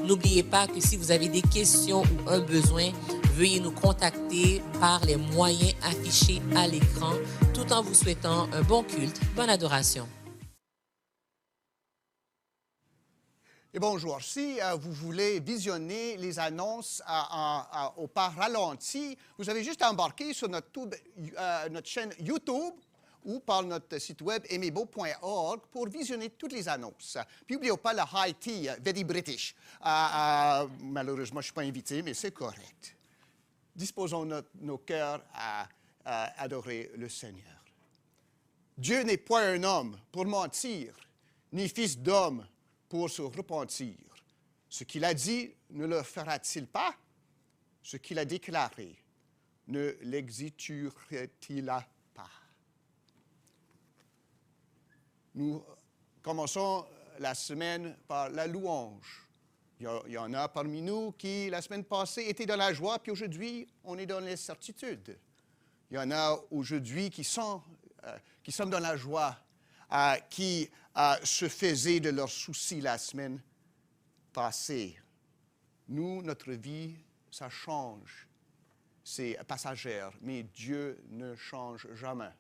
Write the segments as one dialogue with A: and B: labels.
A: N'oubliez pas que si vous avez des questions ou un besoin, veuillez nous contacter par les moyens affichés à l'écran, tout en vous souhaitant un bon culte, bonne adoration.
B: Et bonjour. Si vous voulez visionner les annonces au pas ralenti, vous avez juste à embarquer sur notre chaîne YouTube ou par notre site web aimebo.org pour visionner toutes les annonces. Puis n'oubliez pas le high tea, very British. Malheureusement, je ne suis pas invité, mais c'est correct. Disposons nos cœurs à adorer le Seigneur. Dieu n'est point un homme pour mentir, ni fils d'homme pour se repentir. Ce qu'il a dit, ne le fera-t-il pas? Ce qu'il a déclaré, ne l'exécutera-t-il pas? Nous commençons la semaine par la louange. Il y en a parmi nous qui, la semaine passée, étaient dans la joie, puis aujourd'hui, on est dans l'incertitude. Il y en a aujourd'hui qui sont dans la joie, qui se faisaient de leurs soucis la semaine passée. Nous, notre vie, ça change. C'est passager, mais Dieu ne change jamais.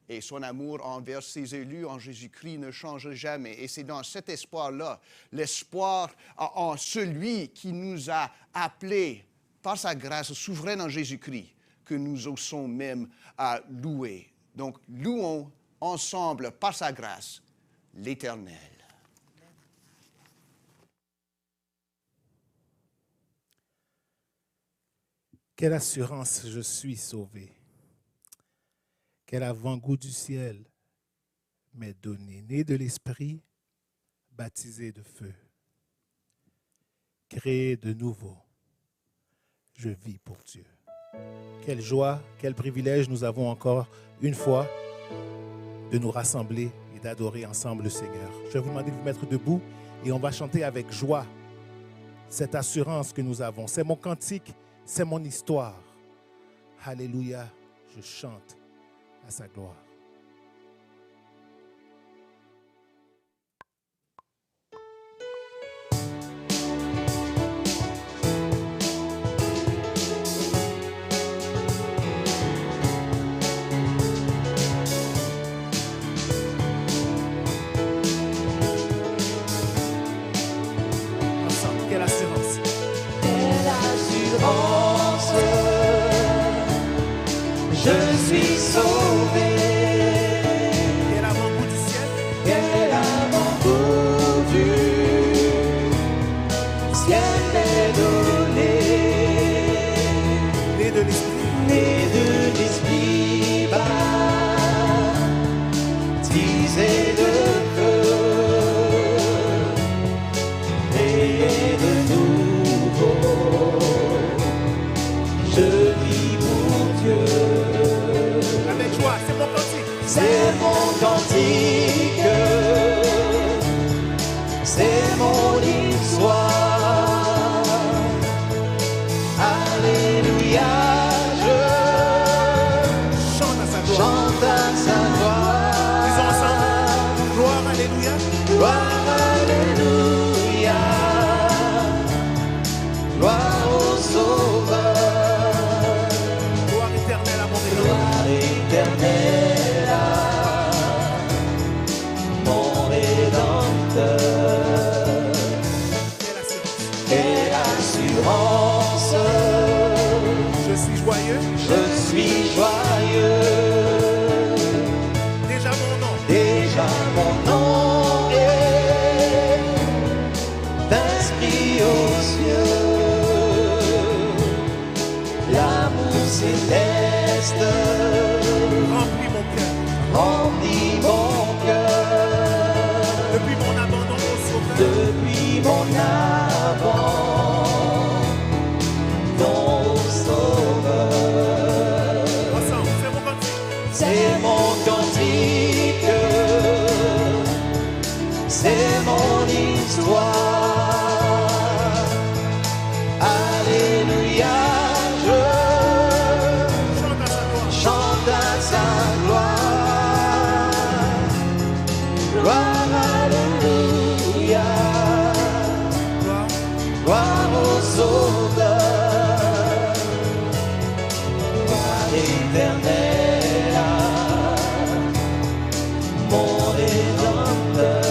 B: Et son amour envers ses élus en Jésus-Christ ne change jamais. Et c'est dans cet espoir-là, l'espoir en celui qui nous a appelés par sa grâce souveraine en Jésus-Christ, que nous osons même louer. Donc, louons ensemble, par sa grâce, l'Éternel.
C: Quelle assurance, je suis sauvé. Quel avant-goût du ciel m'est donné, né de l'Esprit, baptisé de feu. Créé de nouveau, je vis pour Dieu. Quelle joie, quel privilège nous avons encore une fois de nous rassembler et d'adorer ensemble le Seigneur. Je vais vous demander de vous mettre debout et on va chanter avec joie cette assurance que nous avons. C'est mon cantique, c'est mon histoire. Alléluia, je chante à sa gloire. Ensemble, quelle assurance!
D: Quelle assurance, je suis sauvé.
C: Quel avant-goût du ciel!
D: Quel avant-goût du ciel m'est donné.
C: Né de l'Esprit,
D: Né de l'Esprit baptisé de feu, créé de nouveau, je vis pour Dieu.
C: avec joie, c'est mon cantique.
D: C'est mon cantique, c'est mon histoire. Alléluia, je
C: Chante à sa gloire.
D: chante à sa
C: Disons ensemble,
D: gloire.
C: gloire, alléluia.
D: Gloire, alléluia. Gloire au Sauveur.
C: Gloire éternelle à mon Rédempteur.
D: Gloire éternelle à mon Rédempteur.
C: Quelle assurance!
D: Quelle assurance,
C: Je suis joyeux.
D: je suis joyeux.
C: Déjà mon nom.
D: Déjà mon nom est inscrit aux cieux. L'amour céleste
C: Remplis mon cœur.
D: remplit mon cœur.
C: Depuis mon abandon au Sauveur.
D: Depuis mon abandon au Sauveur.
C: Ensemble, c'est mon cantique.
D: C'est mon cantique, c'est mon histoire. Alléluia, je
C: Chante à sa gloire.
D: chante à sa gloire. Gloire, alléluia. gloire au Sauveur, gloire éternelle à mon Rédempteur.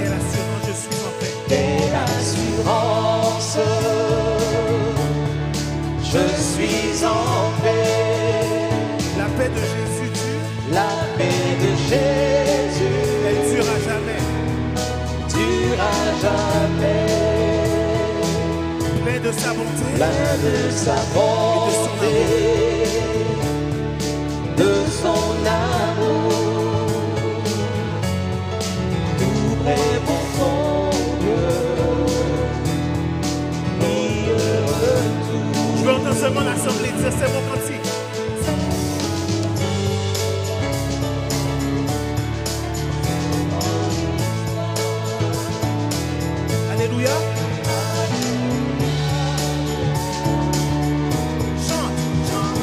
C: Et l'assurance, je suis en paix.
D: Et l'assurance, je suis en paix.
C: La paix de Jésus dure,
D: La paix de Jésus
C: elle dure à jamais.
D: dure à jamais.
C: Plein de sa bonté,
D: Plein de sa bonté, de son amour, tout près pour son cœur, qui retourne.
C: je veux entendre seulement l'assemblée dire c'est mon cantique. Alléluia. Chante, chante.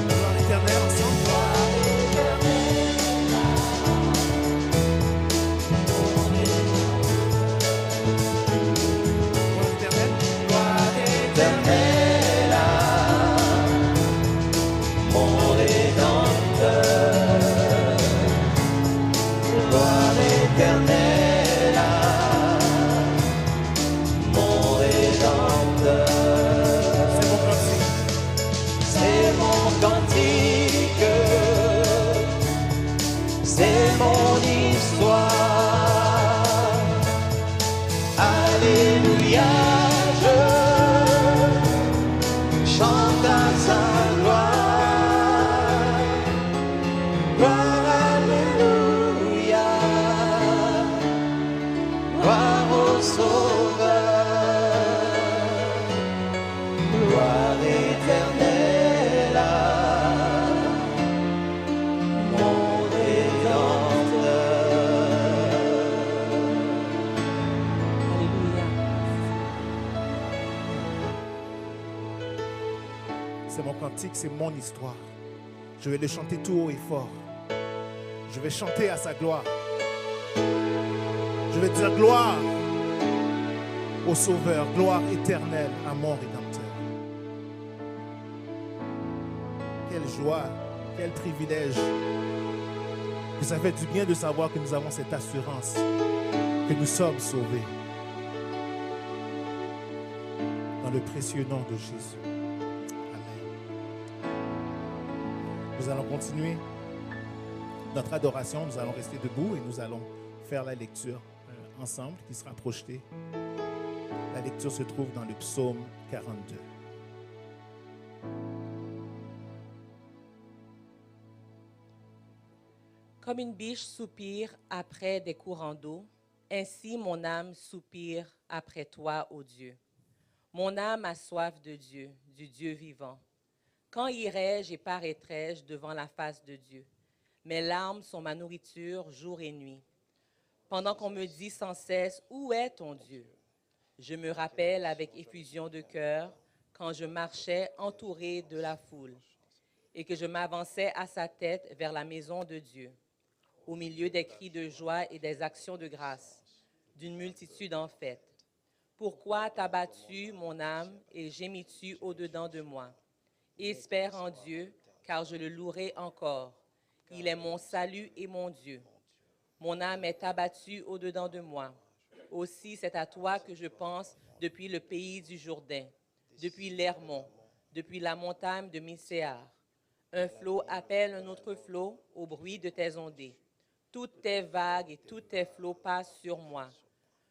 C: Gloire éternelle ensemble. Gloire éternelle. Gloire
D: Éternel à mon Rédempteur, gloire éternelle à mon Rédempteur.
C: c'est mon cantique.
D: C'est mon cantique, c'est mon histoire. Alléluia, je chante à sa gloire. Gloire, alléluia, gloire au Sauveur, gloire éternelle à mon Rédempteur.
A: Alléluia.
C: C'est mon cantique, c'est mon histoire. Je vais le chanter tout haut et fort. Je vais chanter à sa gloire. Je vais dire gloire au Sauveur, gloire éternelle à mon Rédempteur. Quelle joie, quel privilège. Et ça fait du bien de savoir que nous avons cette assurance, que nous sommes sauvés. Dans le précieux nom de Jésus. Amen. Nous allons continuer notre adoration. Nous allons rester debout et nous allons faire la lecture ensemble qui sera projetée. La lecture se trouve dans le psaume 42.
A: Comme une biche soupire après des courants d'eau, ainsi mon âme soupire après toi, ô Dieu. Mon âme a soif de Dieu, du Dieu vivant. Quand irai-je et paraîtrai-je devant la face de Dieu? Mes larmes sont ma nourriture jour et nuit. Pendant qu'on me dit sans cesse, où est ton Dieu? Je me rappelle avec effusion de cœur quand je marchais entouré de la foule et que je m'avançais à sa tête vers la maison de Dieu, au milieu des cris de joie et des actions de grâce, d'une multitude en fête. Pourquoi t'as battu mon âme et gémis-tu au-dedans de moi? Espère en Dieu, car je le louerai encore. Il est mon salut et mon Dieu. Mon âme est abattue au-dedans de moi. Aussi, c'est à toi que je pense depuis le pays du Jourdain, depuis l'Hermon, depuis la montagne de Miséar. Un flot appelle un autre flot au bruit de tes ondées. Toutes tes vagues et tous tes flots passent sur moi.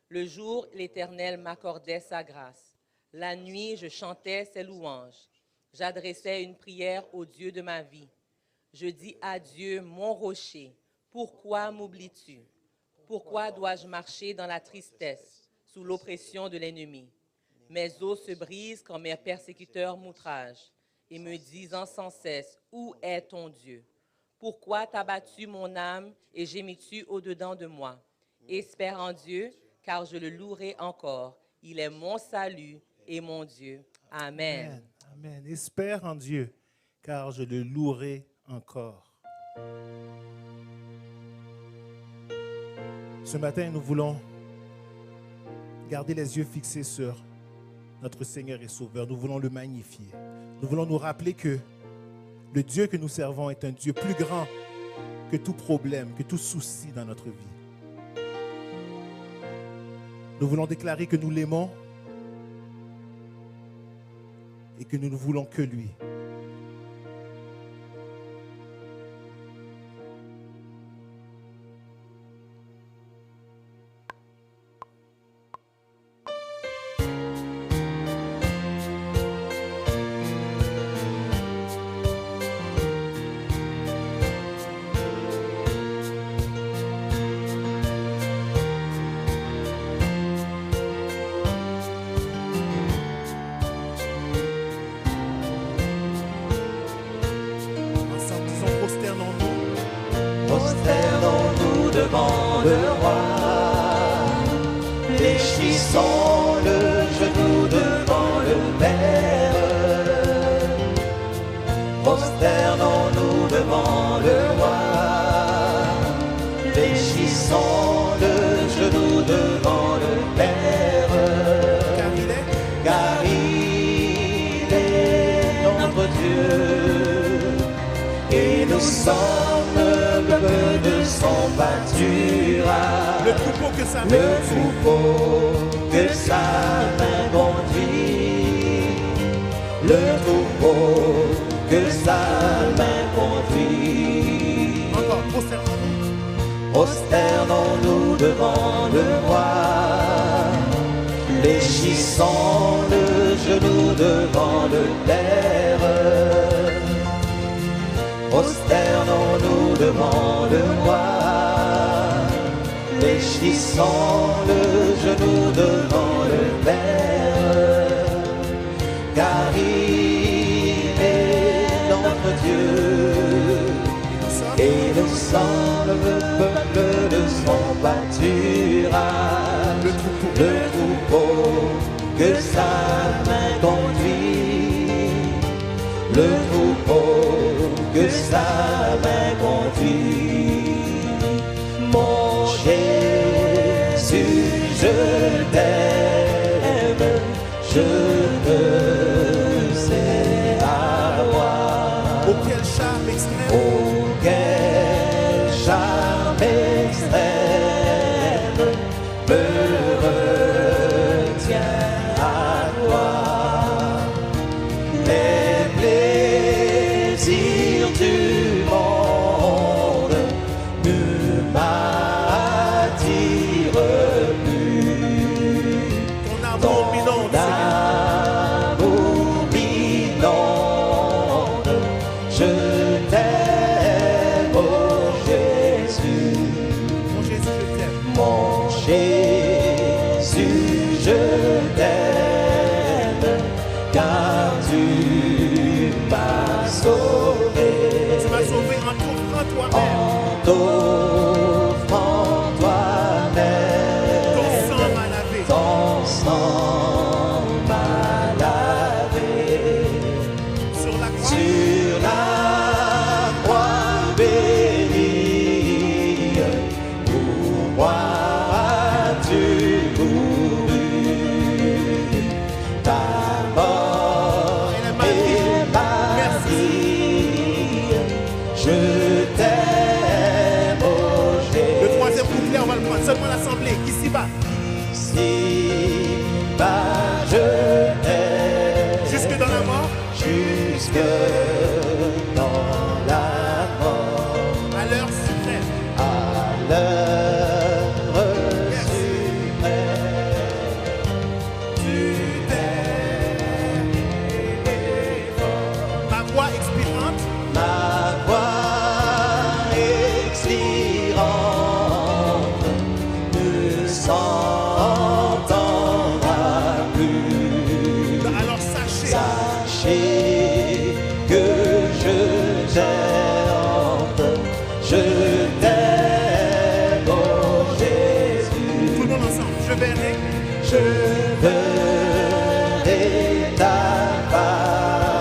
A: Le jour, l'Éternel m'accordait sa grâce. La nuit, je chantais ses louanges. J'adressais une prière au Dieu de ma vie. Je dis à Dieu, mon rocher, pourquoi m'oublies-tu? Pourquoi dois-je marcher dans la tristesse, sous l'oppression de l'ennemi? Mes os se brisent quand mes persécuteurs m'outragent et me disant sans cesse, où est ton Dieu? Pourquoi t'as battu mon âme et gémis-tu au-dedans de moi? Espère en Dieu, car je le louerai encore. Il est mon salut et mon Dieu. Amen.
C: Amen. Amen. Espère en Dieu, car je le louerai encore. Ce matin, nous voulons garder les yeux fixés sur notre Seigneur et Sauveur. Nous voulons le magnifier. Nous voulons nous rappeler que le Dieu que nous servons est un Dieu plus grand que tout problème, que tout souci dans notre vie. Nous voulons déclarer que nous l'aimons et que nous ne voulons que lui.
D: Prosternons-nous devant le roi, fléchissons le genou devant le Père. Prosternons-nous devant le roi, fléchissons le genou devant le Père. Car il est notre Dieu, et nous sommes le peuple de son pâturage.
C: Le troupeau que sa main
D: conduit. Le troupeau que sa main conduit.
C: Encore,
D: prosternons-nous devant le roi, fléchissons le genou devant le Père. Prosternons-nous devant le roi, fléchissons le genou devant le Père. Car il est notre Dieu, et nous sommes le peuple de son pâturage. Le troupeau que sa main conduit. Le troupeau que sa main conduit. Mon Jésus, je t'aime, je te sais avoir.
C: Oh, quel charme extrême!
D: Oh, quel charme extrême me retient à toi. Les plaisirs du monde ne m'attirent plus.
C: Ton amour m'inonde,
D: je t'aime, oh Jésus.
C: Mon Jésus, je t'aime.
D: Mon Jésus, je t'aime, car tu m'as sauvé.
C: Tu m'as sauvé en t'offrant toi-même.
D: En t'offrant toi-même.
C: Ton sang m'a lavé.
D: Ton sang m'a lavé.
C: Sur la croix.
D: Sur la croix bénie, pour moi tu mourus. Ta mort est ma vie. Je t'aime, oh Jésus.
C: Le troisième couplet, on va le prendre. Seulement l'assemblée, ici-bas.
D: Ici-bas, je t'aime.
C: Jusque dans la mort.
D: Jusque dans la mort,
C: À l'heure suprême.
D: à l'heure suprême,
C: Tu t'aimes. Ma voix expirante.
D: ma voix expirante ne s'entendra plus.
C: Alors sachez.
D: Sachez que je t'aime, je t'aime, oh Jésus.
C: Tout le monde ensemble. Je verrai.
D: Je verrai ta face.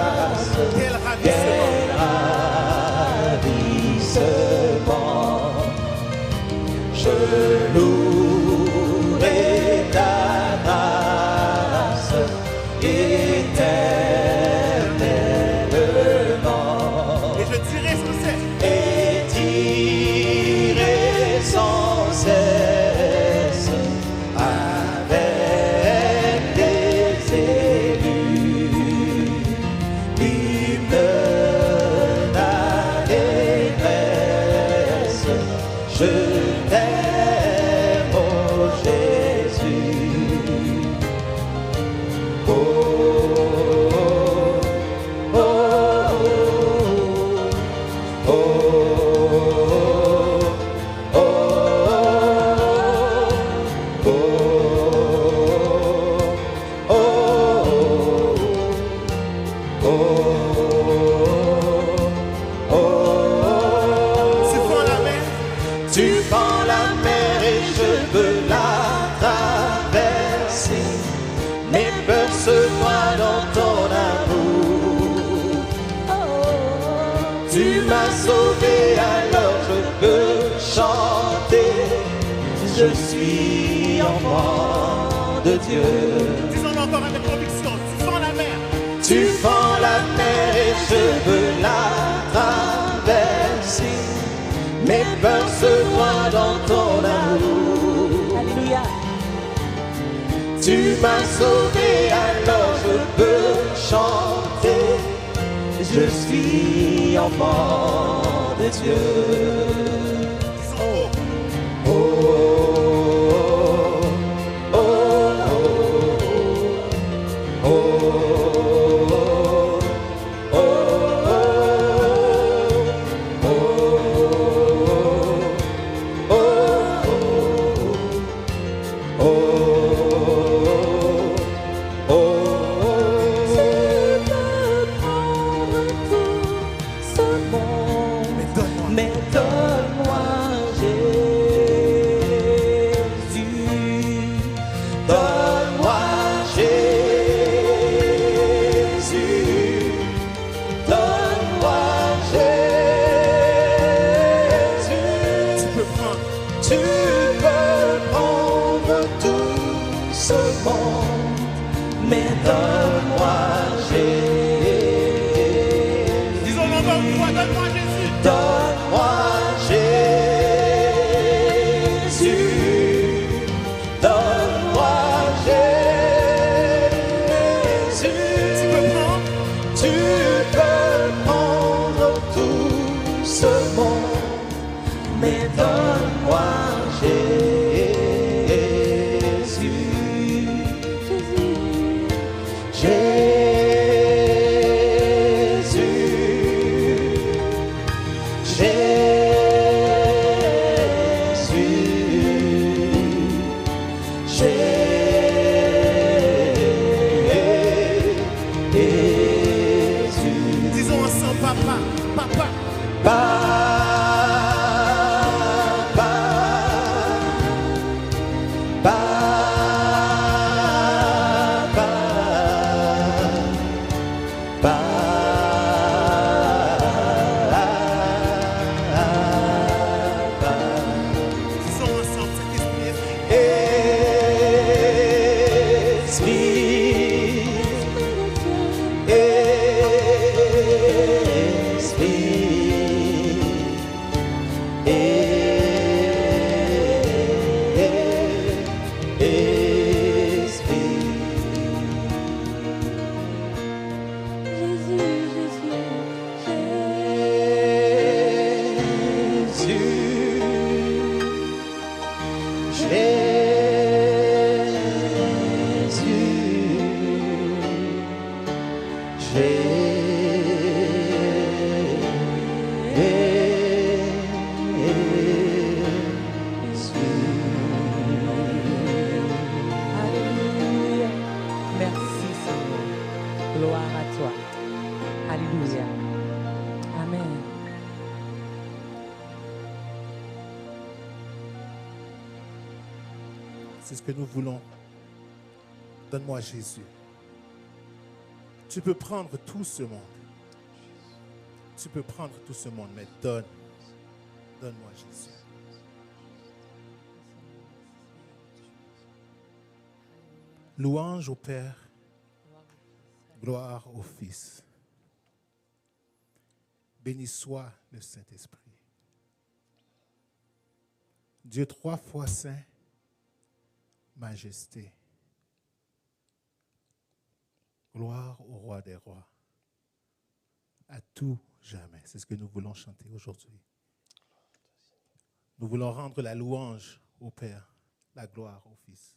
C: Tu prends la mer.
D: Tu prends la mer et je veux la traverser. Mes peurs se noient dans ton amour. Tu m'as sauvé, alors je peux chanter. Je suis enfant de Dieu.
C: Disons-le encore avec conviction. Tu prends la mer.
D: Tu prends la mer et je veux la traverser. Mes peurs se noient dans ton amour.
A: Alléluia.
D: Tu m'as sauvé, alors je peux chanter. Je suis enfant de Dieu.
C: Disons
D: Oh, oh, oh, oh, oh, oh, mais donne-moi Jésus, donne-moi Jésus, donne-moi Jésus.
C: Tu peux prendre.
D: Tu peux prendre tout ce monde, mais donne-moi Jésus.
C: Disons-le encore une fois. Donne-moi Jésus.
D: Donne-moi Jésus, donne-moi Jésus.
C: Tu peux prendre.
D: Tu peux prendre tout ce monde, mais donne-moi Jésus.
C: Disons ensemble, papa. Papa. Disons ensemble, Saint-Esprit.
A: Alléluia. Merci Seigneur. Gloire à toi. Alléluia. Amen.
C: C'est ce que nous voulons. Donne-moi Jésus. Tu peux prendre tout ce monde. Tu peux prendre tout ce monde, mais donne-moi Jésus. Louange au Père, gloire au Fils. Béni soit le Saint-Esprit. Dieu 3 fois saint, majesté. Gloire au roi des rois. À tout jamais. C'est ce que nous voulons chanter aujourd'hui. Nous voulons rendre la louange au Père, la gloire au Fils.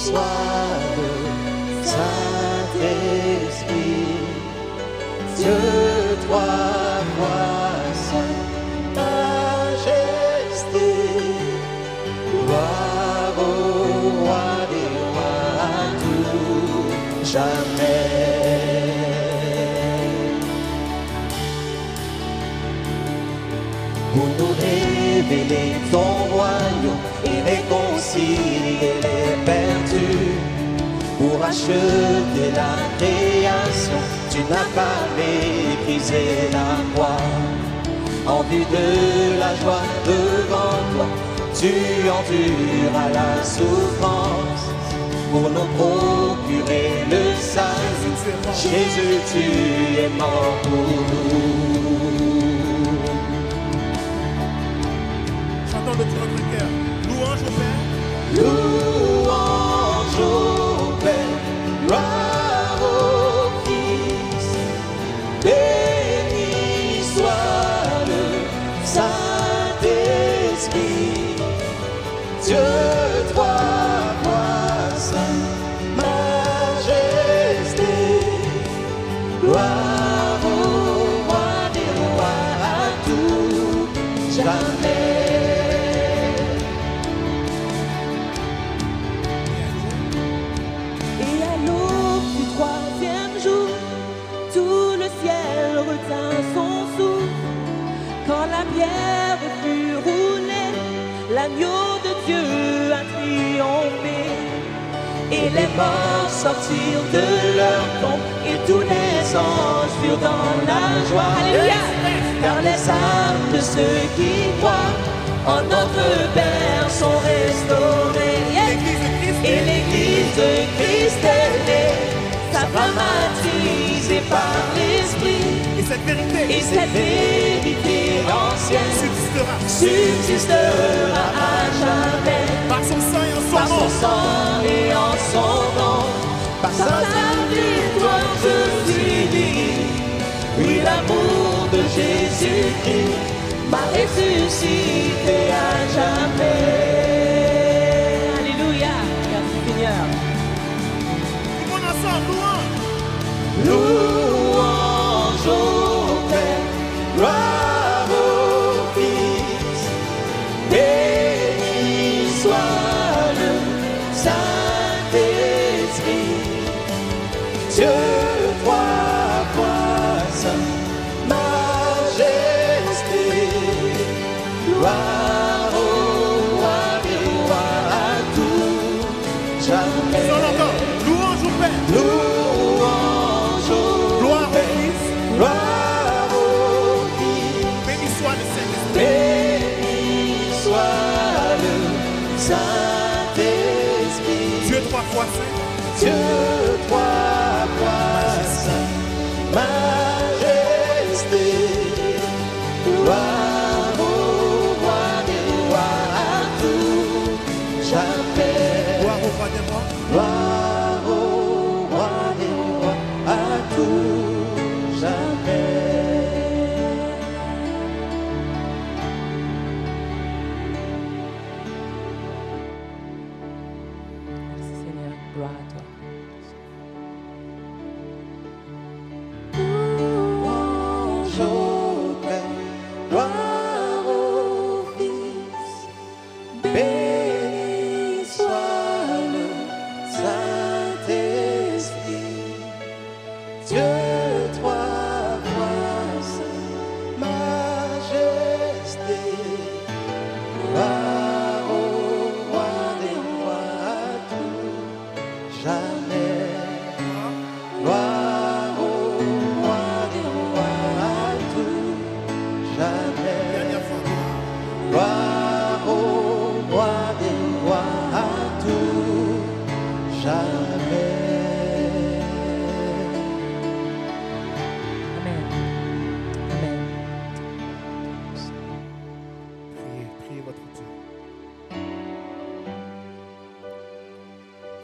D: soit le Saint-Esprit. Dieu, trois fois saint, majesté, gloire au roi des rois à tout jamais. Pour nous révéler ton royaume et réconcilier les perdus, pour acheter la création, tu n'as pas méprisé la croix. En vue de la joie devant toi, tu enduras la souffrance pour nous procurer le salut. Jésus, tu es mort pour nous.
C: Chantons de tout notre cœur. Louange au Père.
D: Louange au Père, gloire au Fils, béni soit le Saint-Esprit. Dieu, trois fois saint, majesté, gloire au roi des rois à tout jamais.
E: Et à l'aube du troisième jour, tout le ciel retint son souffle. Quand la pierre fut roulée, l'agneau de Dieu a triomphé. Et les morts sortirent de leur tombe, et tous les anges furent dans la joie. Alléluia! Car les âmes de ceux qui croient en notre Père sont restaurées. Et l'Église de Christ est née, sa femme baptisée par l'Esprit.
C: Et cette vérité
E: Et cette vérité ancienne subsistera à jamais.
C: par son sang et en son
E: Par son
C: nom.
E: sang et en son nom, par sa victoire je suis dit. Oui, l'amour de Jésus-Christ m'a ressuscité à jamais. Alléluia, merci Seigneur.
C: Tout le monde ensemble, louange.
D: Louange au Père, gloire au Fils, béni soit le Saint-Esprit. Dieu, trois fois saint, majesté, gloire au roi des rois à tout jamais.
C: Son encore. Louange au Père.
D: Louange au
C: Gloire au
D: Père,
C: Fils.
D: gloire au Fils,
C: Béni soit le Saint-Esprit.
D: béni soit le Saint-Esprit.
C: Dieu trois fois saint.
D: Dieu, trois fois saint, majesté, gloire au roi des rois à tout jamais.
C: Gloire au roi des rois.
D: Gloire au roi des rois à tout jamais.
A: Merci Seigneur, gloire à toi.
D: Louange au Père, gloire au Fils, béni soit le Saint-Esprit. Dieu, trois fois saint, majesté, gloire au roi des rois à tout jamais. Gloire au roi des rois à tout jamais.
C: Dernière fois.
D: Gloire au roi des rois à tout jamais.
A: Amen. Amen.
C: Priez, priez votre Dieu.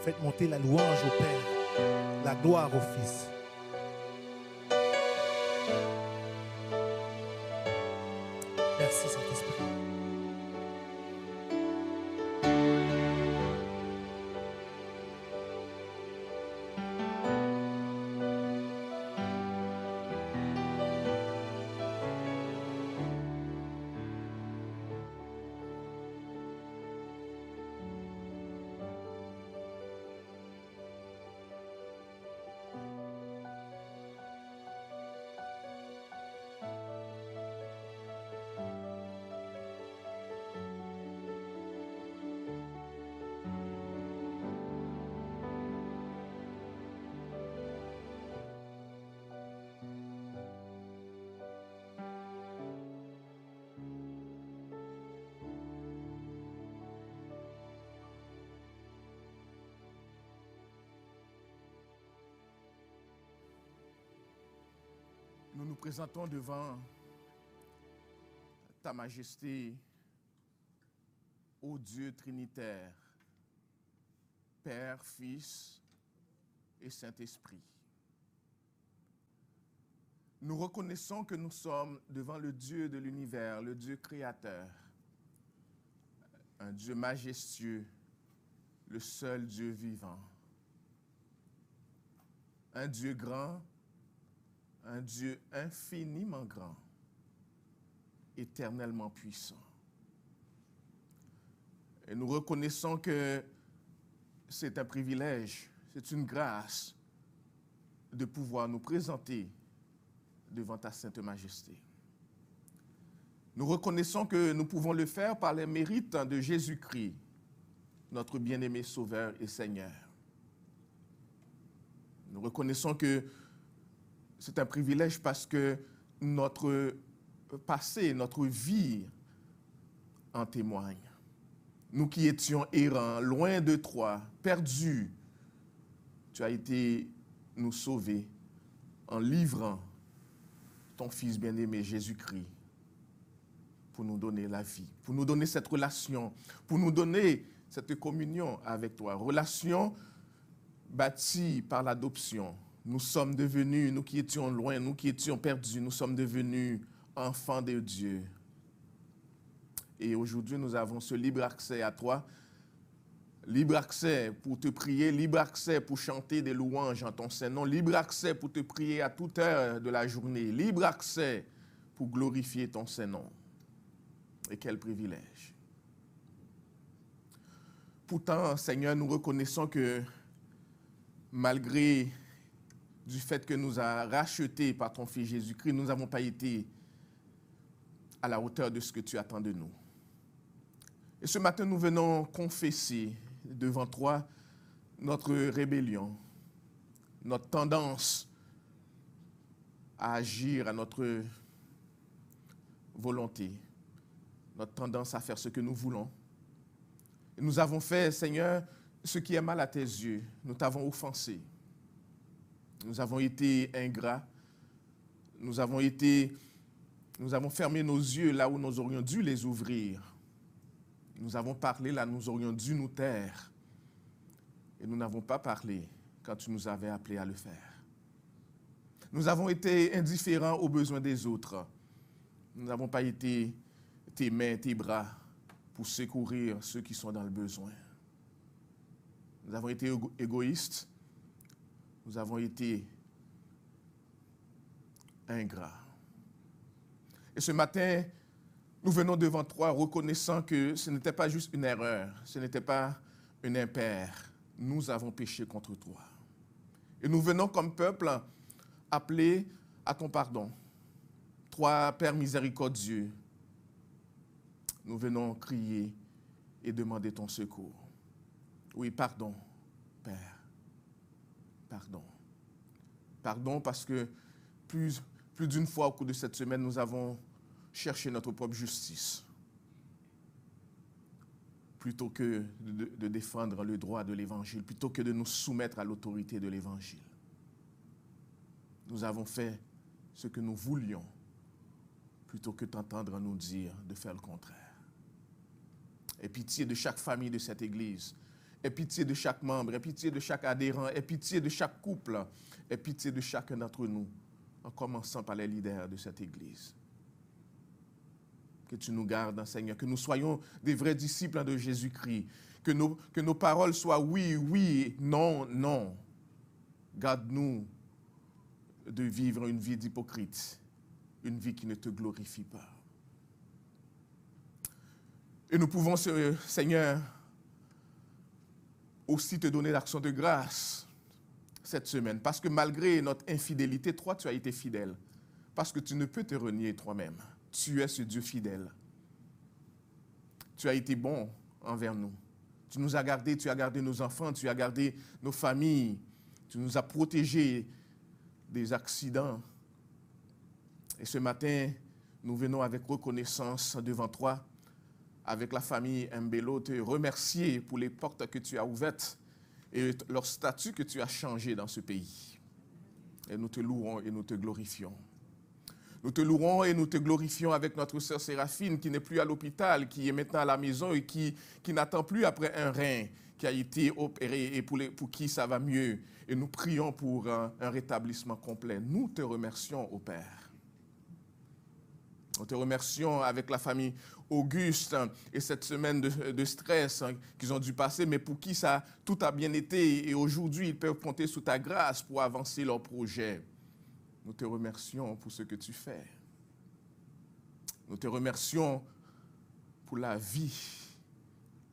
C: Faites monter la louange au Père, la gloire au Fils. Merci Saint-Esprit.
F: nous présentons devant ta majesté, ô Dieu trinitaire, Père, Fils et Saint-Esprit. Nous reconnaissons que nous sommes devant le Dieu de l'univers, le Dieu créateur, un Dieu majestueux, le seul Dieu vivant, un Dieu grand, un Dieu infiniment grand, éternellement puissant. Et nous reconnaissons que c'est un privilège, c'est une grâce de pouvoir nous présenter devant ta sainte majesté. Nous reconnaissons que nous pouvons le faire par les mérites de Jésus-Christ, notre bien-aimé Sauveur et Seigneur. Nous reconnaissons que c'est un privilège parce que notre passé, notre vie en témoigne. Nous qui étions errants, loin de toi, perdus, tu as été nous sauver en livrant ton Fils bien-aimé Jésus-Christ pour nous donner la vie, pour nous donner cette relation, pour nous donner cette communion avec toi. Relation bâtie par l'adoption. Nous sommes devenus, nous qui étions loin, nous qui étions perdus, nous sommes devenus enfants de Dieu. Et aujourd'hui, nous avons ce libre accès à toi, libre accès pour te prier, libre accès pour chanter des louanges en ton Saint-Nom, libre accès pour te prier à toute heure de la journée, libre accès pour glorifier ton Saint-Nom. Et quel privilège. Pourtant, Seigneur, nous reconnaissons que malgré du fait que nous a rachetés par ton Fils Jésus-Christ, nous n'avons pas été à la hauteur de ce que tu attends de nous. Et ce matin, nous venons confesser devant toi notre rébellion, notre tendance à agir à notre volonté, notre tendance à faire ce que nous voulons. Et nous avons fait, Seigneur, ce qui est mal à tes yeux. Nous t'avons offensé. Nous avons été ingrats. Nous avons fermé nos yeux là où nous aurions dû les ouvrir. Nous avons parlé là où nous aurions dû nous taire. Et nous n'avons pas parlé quand tu nous avais appelés à le faire. Nous avons été indifférents aux besoins des autres. Nous n'avons pas été tes mains, tes bras pour secourir ceux qui sont dans le besoin. Nous avons été égoïstes. Nous avons été ingrats. Et ce matin, nous venons devant toi reconnaissant que ce n'était pas juste une erreur, ce n'était pas un impair. Nous avons péché contre toi. Et nous venons comme peuple appeler à ton pardon. Toi, Père miséricordieux, nous venons crier et demander ton secours. Oui, pardon, Père. Pardon. Pardon parce que plus d'une fois au cours de cette semaine, nous avons cherché notre propre justice plutôt que de défendre le droit de l'Évangile, plutôt que de nous soumettre à l'autorité de l'Évangile. Nous avons fait ce que nous voulions plutôt que d'entendre nous dire de faire le contraire. Aie pitié de chaque famille de cette Église. Aie pitié de chaque membre, aie pitié de chaque adhérent, aie pitié de chaque couple, aie pitié de chacun d'entre nous, en commençant par les leaders de cette Église. Que tu nous gardes, Seigneur, que nous soyons des vrais disciples de Jésus-Christ, que nos paroles soient oui, oui, non, non. Garde-nous de vivre une vie d'hypocrite, une vie qui ne te glorifie pas. Et nous pouvons, Seigneur, aussi te donner l'action de grâce cette semaine, parce que malgré notre infidélité, toi, tu as été fidèle, parce que tu ne peux te renier toi-même. Tu es ce Dieu fidèle. Tu as été bon envers nous. Tu nous as gardés, tu as gardé nos enfants, tu as gardé nos familles, tu nous as protégés des accidents. Et ce matin, nous venons avec reconnaissance devant toi, avec la famille Mbelo, te remercier pour les portes que tu as ouvertes et leur statut que tu as changé dans ce pays. Et nous te louons et nous te glorifions. Nous te louons et nous te glorifions avec notre sœur Séraphine qui n'est plus à l'hôpital, qui est maintenant à la maison et qui n'attend plus après un rein qui a été opéré et pour qui ça va mieux. Et nous prions pour un rétablissement complet. Nous te remercions, ô Père. Nous te remercions avec la famille Auguste et cette semaine de stress qu'ils ont dû passer, mais pour qui tout a bien été et aujourd'hui ils peuvent compter sous ta grâce pour avancer leur projet. Nous te remercions pour ce que tu fais. Nous te remercions pour la vie,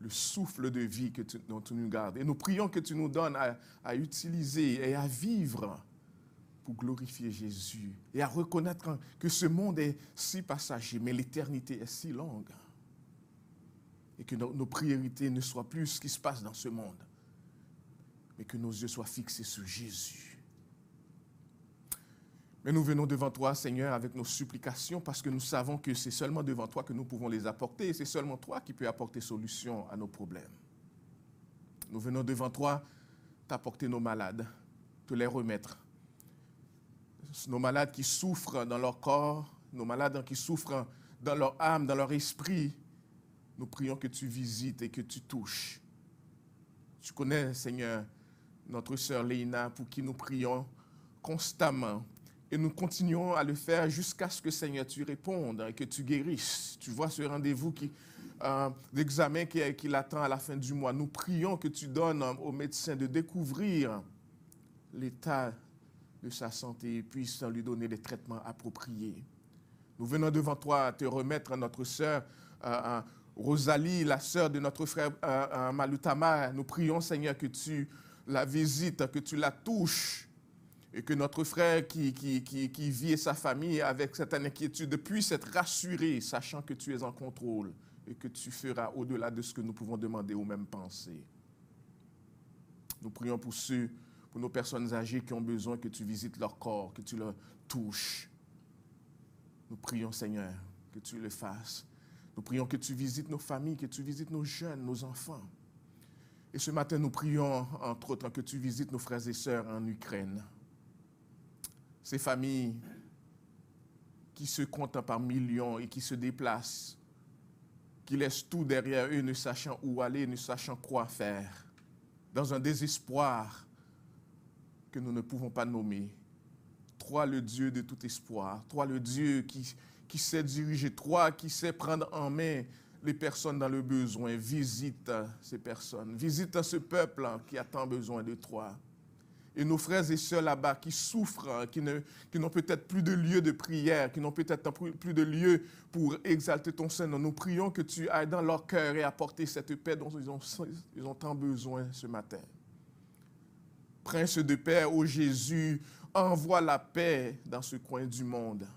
F: le souffle de vie dont tu nous gardes. Et nous prions que tu nous donnes à utiliser et à vivre pour glorifier Jésus et à reconnaître que ce monde est si passager, mais l'éternité est si longue. Et que nos priorités ne soient plus ce qui se passe dans ce monde, mais que nos yeux soient fixés sur Jésus. Mais nous venons devant toi, Seigneur, avec nos supplications parce que nous savons que c'est seulement devant toi que nous pouvons les apporter et c'est seulement toi qui peux apporter solution à nos problèmes. Nous venons devant toi t'apporter nos malades, te les remettre. Nos malades qui souffrent dans leur corps, nos malades qui souffrent dans leur âme, dans leur esprit, nous prions que tu visites et que tu touches. Tu connais, Seigneur, notre sœur Léina, pour qui nous prions constamment. Et nous continuons à le faire jusqu'à ce que, Seigneur, tu répondes et que tu guérisses. Tu vois ce rendez-vous d'examen qui l'attend à la fin du mois. Nous prions que tu donnes aux médecins de découvrir l'état de sa santé et puisse lui donner des traitements appropriés. Nous venons devant toi te remettre notre sœur Rosalie, la sœur de notre frère Malutama. Nous prions, Seigneur, que tu la visites, que tu la touches et que notre frère qui vit et sa famille avec cette inquiétude puisse être rassuré, sachant que tu es en contrôle et que tu feras au-delà de ce que nous pouvons demander ou même penser. Nous prions pour nos personnes âgées qui ont besoin que tu visites leur corps, que tu leur touches. Nous prions, Seigneur, que tu le fasses. Nous prions que tu visites nos familles, que tu visites nos jeunes, nos enfants. Et ce matin, nous prions, entre autres, que tu visites nos frères et sœurs en Ukraine. Ces familles qui se comptent par millions et qui se déplacent, qui laissent tout derrière eux, ne sachant où aller, ne sachant quoi faire, dans un désespoir que nous ne pouvons pas nommer. Toi, le Dieu de tout espoir, toi, le Dieu qui sait diriger, toi qui sais prendre en main les personnes dans le besoin, visite ces personnes, visite ce peuple qui a tant besoin de toi. Et nos frères et sœurs là-bas qui souffrent, qui n'ont peut-être plus de lieu de prière, qui n'ont peut-être plus de lieu pour exalter ton Saint-Nom. Nous prions que tu ailles dans leur cœur et apporter cette paix dont ils ont tant besoin ce matin. Prince de paix, ô Jésus, envoie la paix dans ce coin du monde.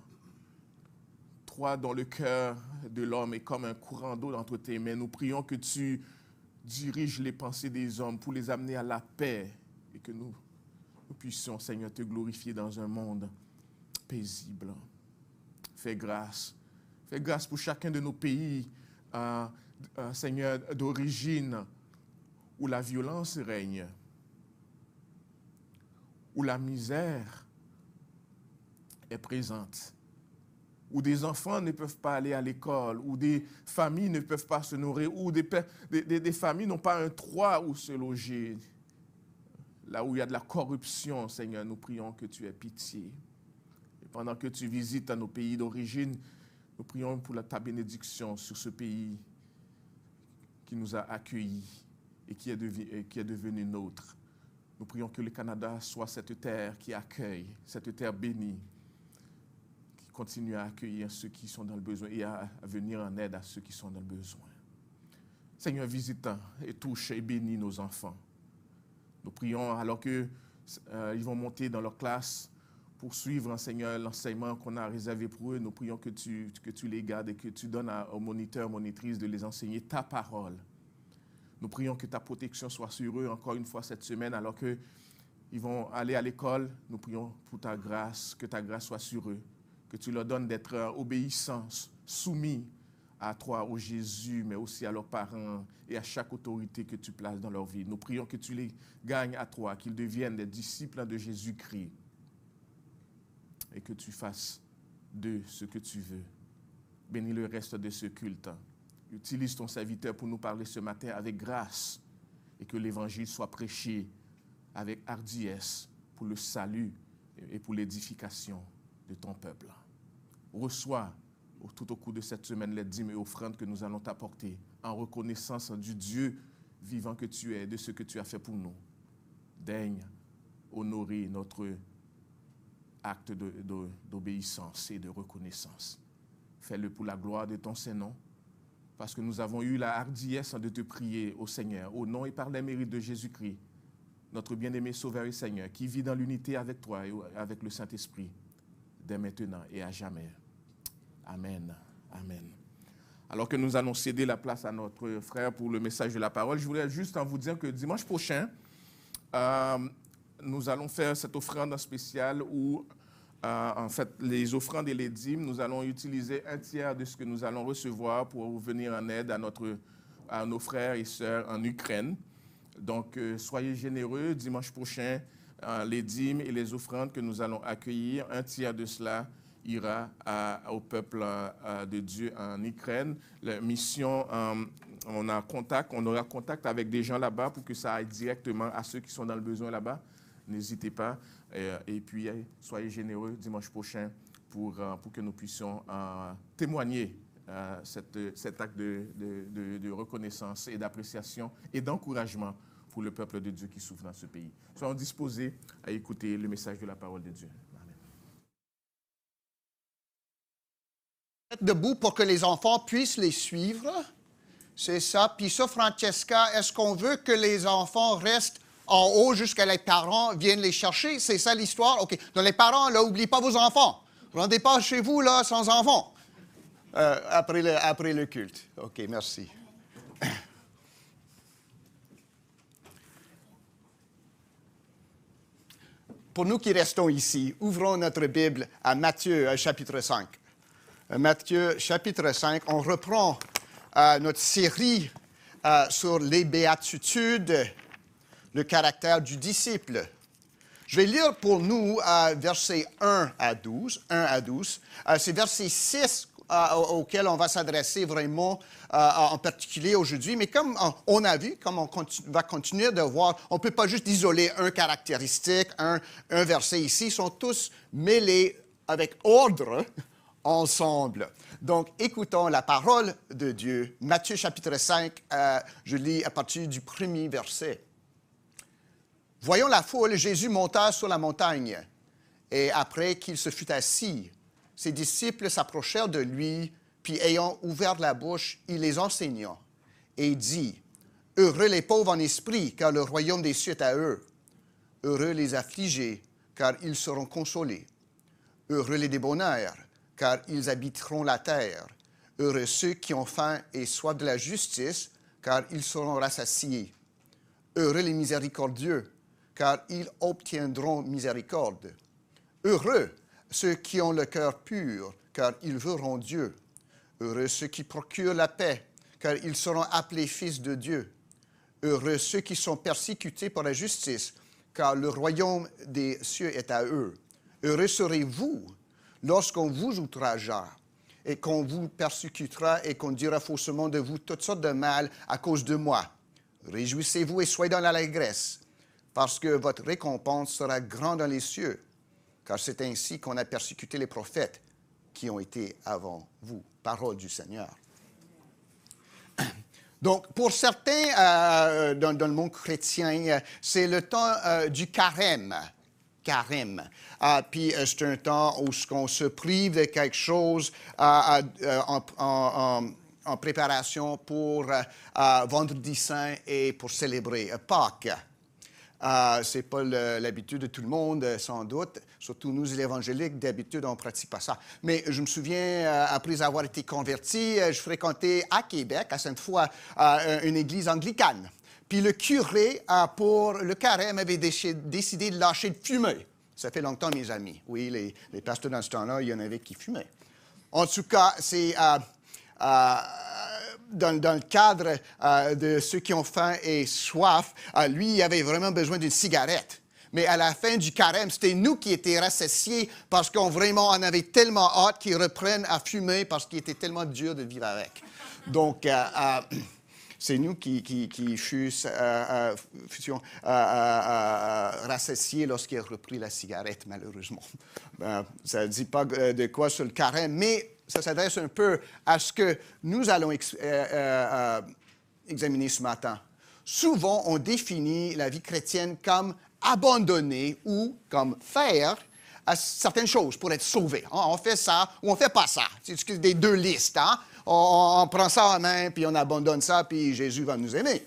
F: Toi, dont le cœur de l'homme est comme un courant d'eau entre tes mains, nous prions que tu diriges les pensées des hommes pour les amener à la paix et que nous puissions, Seigneur, te glorifier dans un monde paisible. Fais grâce. Fais grâce pour chacun de nos pays, Seigneur, d'origine, où la violence règne, où la misère est présente, où des enfants ne peuvent pas aller à l'école, où des familles ne peuvent pas se nourrir, où des familles n'ont pas un toit où se loger. Là où il y a de la corruption, Seigneur, nous prions que tu aies pitié. Et pendant que tu visites à nos pays d'origine, nous prions pour ta bénédiction sur ce pays qui nous a accueillis et qui est devenu nôtre. Nous prions que le Canada soit cette terre qui accueille, cette terre bénie, qui continue à accueillir ceux qui sont dans le besoin et à venir en aide à ceux qui sont dans le besoin. Seigneur, visite et touche et bénis nos enfants. Nous prions alors qu'ils vont monter dans leur classe pour suivre, Seigneur, l'enseignement qu'on a réservé pour eux. Nous prions que tu les gardes et que tu donnes aux moniteurs, monitrices de les enseigner ta parole. Nous prions que ta protection soit sur eux encore une fois cette semaine alors qu'ils vont aller à l'école. Nous prions pour ta grâce, que ta grâce soit sur eux, que tu leur donnes d'être obéissants, soumis à toi, au Jésus, mais aussi à leurs parents et à chaque autorité que tu places dans leur vie. Nous prions que tu les gagnes à toi, qu'ils deviennent des disciples de Jésus-Christ et que tu fasses de ce que tu veux. Bénis le reste de ce culte. Utilise ton serviteur pour nous parler ce matin avec grâce et que l'Évangile soit prêché avec hardiesse pour le salut et pour l'édification de ton peuple. Reçois tout au cours de cette semaine les dîmes et offrandes que nous allons t'apporter en reconnaissance du Dieu vivant que tu es, de ce que tu as fait pour nous. Daigne honorer notre acte d'obéissance et de reconnaissance. Fais-le pour la gloire de ton Saint-Nom, parce que nous avons eu la hardiesse de te prier au Seigneur, au nom et par les mérites de Jésus-Christ, notre bien-aimé Sauveur et Seigneur, qui vit dans l'unité avec toi et avec le Saint-Esprit, dès maintenant et à jamais. Amen. Amen. Alors que nous allons céder la place à notre frère pour le message de la parole, je voudrais juste vous dire que dimanche prochain, nous allons faire cette offrande spéciale où, en fait, les offrandes et les dîmes, nous allons utiliser un tiers de ce que nous allons recevoir pour venir en aide à nos frères et sœurs en Ukraine. Donc, soyez généreux. Dimanche prochain, les dîmes et les offrandes que nous allons accueillir, un tiers de cela ira au peuple de Dieu en Ukraine. La mission, on aura contact avec des gens là-bas pour que ça aille directement à ceux qui sont dans le besoin là-bas. N'hésitez pas. Et puis, soyez généreux dimanche prochain pour que nous puissions témoigner cet acte de reconnaissance et d'appréciation et d'encouragement pour le peuple de Dieu qui souffre dans ce pays. Soyons disposés à écouter le message de la parole de Dieu.
B: Debout pour que les enfants puissent les suivre. C'est ça. Puis ça, Francesca, est-ce qu'on veut que les enfants restent en haut jusqu'à les parents viennent les chercher? C'est ça l'histoire? OK. Donc les parents, là, n'oubliez pas vos enfants. Rendez pas chez vous, là, sans enfants. Après le culte. OK, merci. Pour nous qui restons ici, ouvrons notre Bible à Matthieu, chapitre 5. Matthieu, chapitre 5, on reprend notre série sur les béatitudes, le caractère du disciple. Je vais lire pour nous versets 1 à 12. C'est verset 6 auquel on va s'adresser vraiment en particulier aujourd'hui. Mais comme on a vu, comme on va continuer de voir, on ne peut pas juste isoler un caractéristique, un verset ici. Ils sont tous mêlés avec ordre ensemble. Donc, écoutons la parole de Dieu. Matthieu chapitre 5, je lis à partir du premier verset. Voyant la foule, Jésus monta sur la montagne, et après qu'il se fut assis, ses disciples s'approchèrent de lui, puis ayant ouvert la bouche, il les enseigna, et dit, « Heureux les pauvres en esprit, car le royaume des cieux est à eux. Heureux les affligés, car ils seront consolés. Heureux les débonnaires, car ils habiteront la terre. Heureux ceux qui ont faim et soif de la justice, car ils seront rassasiés. Heureux les miséricordieux, car ils obtiendront miséricorde. Heureux ceux qui ont le cœur pur, car ils verront Dieu. Heureux ceux qui procurent la paix, car ils seront appelés fils de Dieu. Heureux ceux qui sont persécutés pour la justice, car le royaume des cieux est à eux. Heureux serez-vous lorsqu'on vous outragera et qu'on vous persécutera et qu'on dira faussement de vous toutes sortes de mal à cause de moi. Réjouissez-vous et soyez dans l'allégresse, parce que votre récompense sera grande dans les cieux, car c'est ainsi qu'on a persécuté les prophètes qui ont été avant vous. Parole du Seigneur. Donc, pour certains, dans le monde chrétien, c'est le temps du carême. Puis c'est un temps où on se prive de quelque chose en préparation pour Vendredi Saint et pour célébrer Pâques. Ce n'est pas l'habitude de tout le monde, sans doute. Surtout nous, les évangéliques, d'habitude, on ne pratique pas ça. Mais je me souviens, après avoir été converti, je fréquentais à Québec, à Sainte-Foy, une église anglicane. Puis le curé, pour le carême, avait décidé de lâcher de fumer. Ça fait longtemps, mes amis. Oui, les pasteurs dans ce temps-là, il y en avait qui fumaient. En tout cas, c'est dans le cadre de ceux qui ont faim et soif, lui, il avait vraiment besoin d'une cigarette. mais à la fin du carême, c'était nous qui étions rassasiés parce qu'on vraiment en avait tellement hâte qu'ils reprennent à fumer parce qu'il était tellement dur de vivre avec. Donc, c'est nous qui fussions rassasiés lorsqu'il a repris la cigarette, malheureusement. Ça ne dit pas de quoi sur le carême, mais ça s'adresse un peu à ce que nous allons examiner ce matin. Souvent, on définit la vie chrétienne comme abandonner ou comme faire à certaines choses pour être sauvé. On fait ça ou on ne fait pas ça. C'est des deux listes. Hein? On prend ça en main, puis on abandonne ça, puis Jésus va nous aimer.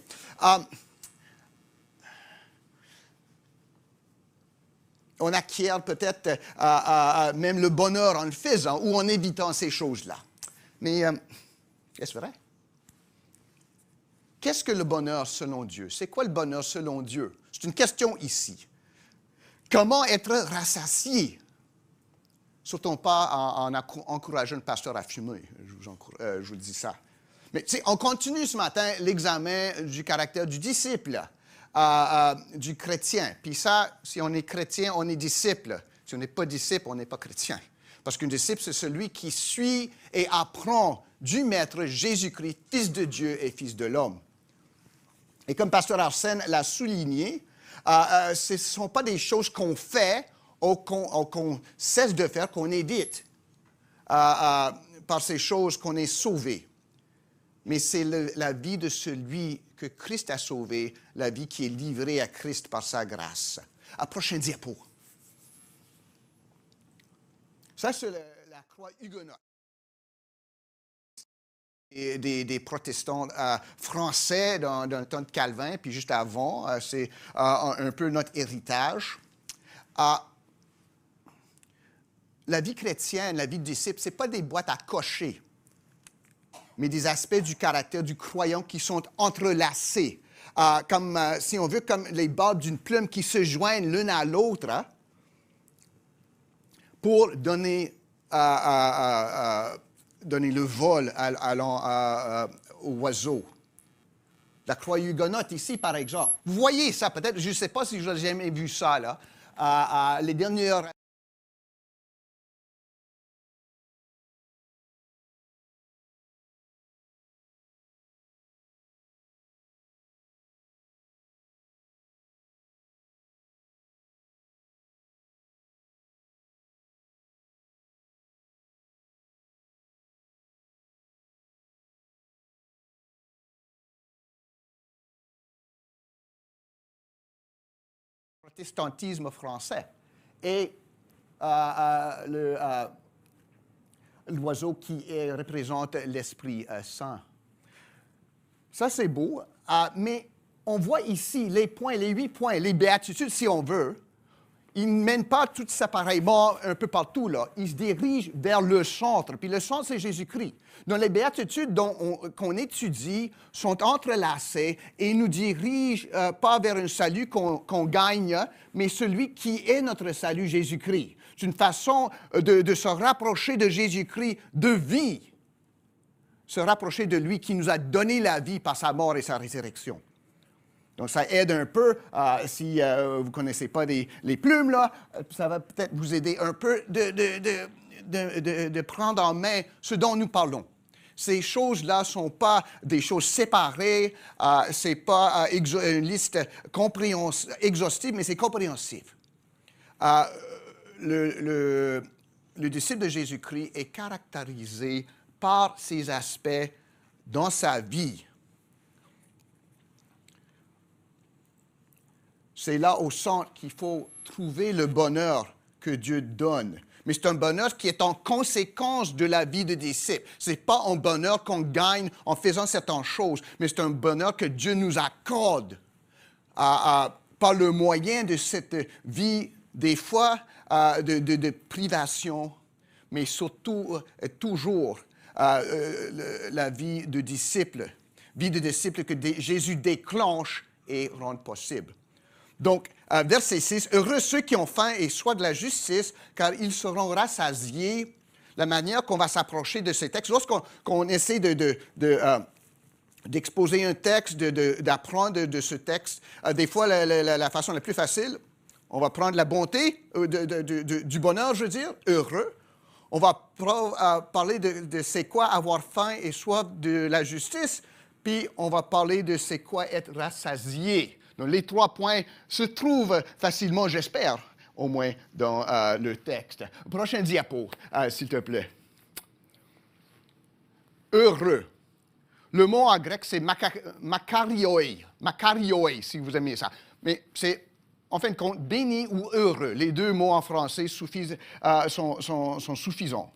B: On acquiert peut-être même le bonheur en le faisant ou en évitant ces choses-là. Mais est-ce vrai? Qu'est-ce que le bonheur selon Dieu? C'est quoi le bonheur selon Dieu? C'est une question ici. Comment être rassasié? Surtout pas en encourageant le pasteur à fumer. Je vous dis ça. Mais on continue ce matin l'examen du caractère du disciple, du chrétien. Puis ça, si on est chrétien, on est disciple. Si on n'est pas disciple, on n'est pas chrétien. Parce qu'un disciple, c'est celui qui suit et apprend du Maître Jésus-Christ, Fils de Dieu et Fils de l'homme. Et comme pasteur Arsène l'a souligné, ce ne sont pas des choses qu'on fait ou qu'on cesse de faire, qu'on évite par ces choses qu'on est sauvé. Mais c'est la vie de celui que Christ a sauvé, la vie qui est livrée à Christ par sa grâce. Prochain diapo. Ça, c'est la croix huguenote. Et des protestants français dans le temps de Calvin, puis juste avant, c'est un peu notre héritage. La vie chrétienne, la vie de disciple, ce n'est pas des boîtes à cocher, mais des aspects du caractère du croyant qui sont entrelacés, comme, si on veut, comme les barbes d'une plume qui se joignent l'une à l'autre pour donner le vol aux oiseaux. La croix huguenote ici, par exemple. Vous voyez ça peut-être, je ne sais pas si vous avez jamais vu ça, là. Les dernières... protestantisme français et l'oiseau qui représente l'Esprit Saint. Ça, c'est beau, mais on voit ici les 8 points, les béatitudes, si on veut. Ils ne mènent pas tout séparément un peu partout, là. Ils se dirigent vers le centre. Puis le centre, c'est Jésus-Christ. Donc, les béatitudes qu'on étudie sont entrelacées et nous dirigent pas vers un salut qu'on gagne, mais celui qui est notre salut, Jésus-Christ. C'est une façon de se rapprocher de Jésus-Christ de vie. Se rapprocher de lui qui nous a donné la vie par sa mort et sa résurrection. Donc, ça aide un peu, si vous ne connaissez pas les plumes, là, ça va peut-être vous aider un peu de prendre en main ce dont nous parlons. Ces choses-là ne sont pas des choses séparées, ce n'est pas une liste exhaustive, mais c'est compréhensif. Le disciple de Jésus-Christ est caractérisé par ces aspects dans sa vie. C'est là au centre qu'il faut trouver le bonheur que Dieu donne. Mais c'est un bonheur qui est en conséquence de la vie de disciple. Ce n'est pas un bonheur qu'on gagne en faisant certaines choses, mais c'est un bonheur que Dieu nous accorde par le moyen de cette vie, des fois, de privation, mais surtout, toujours, la vie de disciple que Jésus déclenche et rend possible. Donc, verset 6, « Heureux ceux qui ont faim et soif de la justice, car ils seront rassasiés. » La manière qu'on va s'approcher de ces textes, lorsqu'on essaie d'exposer un texte, d'apprendre de ce texte, des fois, la façon la plus facile, On va prendre la bonté, du bonheur, je veux dire, heureux. On va parler de c'est quoi avoir faim et soif de la justice, puis on va parler de c'est quoi être rassasié. Donc, les 3 points se trouvent facilement, j'espère, au moins dans le texte. Prochain diapo, s'il te plaît. Heureux. Le mot en grec, c'est makarioi. Makarioi, si vous aimez ça. Mais c'est, en fin de compte, béni ou heureux. Les 2 mots en français sont suffisants.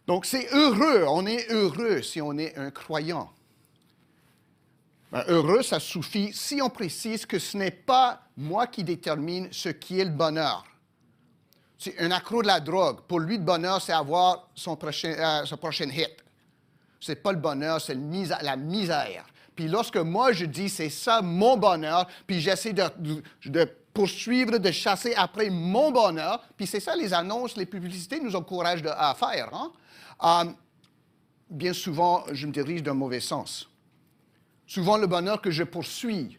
B: Donc, c'est heureux. On est heureux si on est un croyant. Ben, heureux, ça suffit si on précise que ce n'est pas moi qui détermine ce qui est le bonheur. C'est un accro de la drogue. Pour lui, le bonheur, c'est avoir son prochain hit. Ce n'est pas le bonheur, c'est la misère. Puis lorsque moi, je dis, c'est ça mon bonheur, puis j'essaie de poursuivre, de chasser après mon bonheur, puis c'est ça les annonces, les publicités nous encouragent à faire. Hein? Bien souvent, je me dirige dans le mauvais sens. Souvent, le bonheur que je poursuis,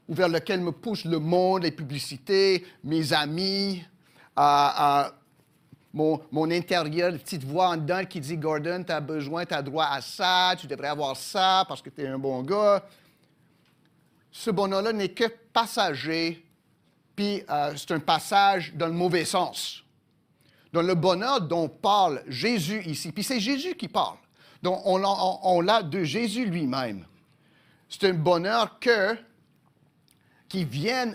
B: ou vers lequel me pousse le monde, les publicités, mes amis, mon intérieur, la petite voix en dedans qui dit « Gordon, tu as besoin, tu as droit à ça, tu devrais avoir ça parce que tu es un bon gars. » Ce bonheur-là n'est que passager, puis c'est un passage dans le mauvais sens. Dans le bonheur dont parle Jésus ici, puis c'est Jésus qui parle. Donc on l'a de Jésus lui-même. C'est un bonheur qui vient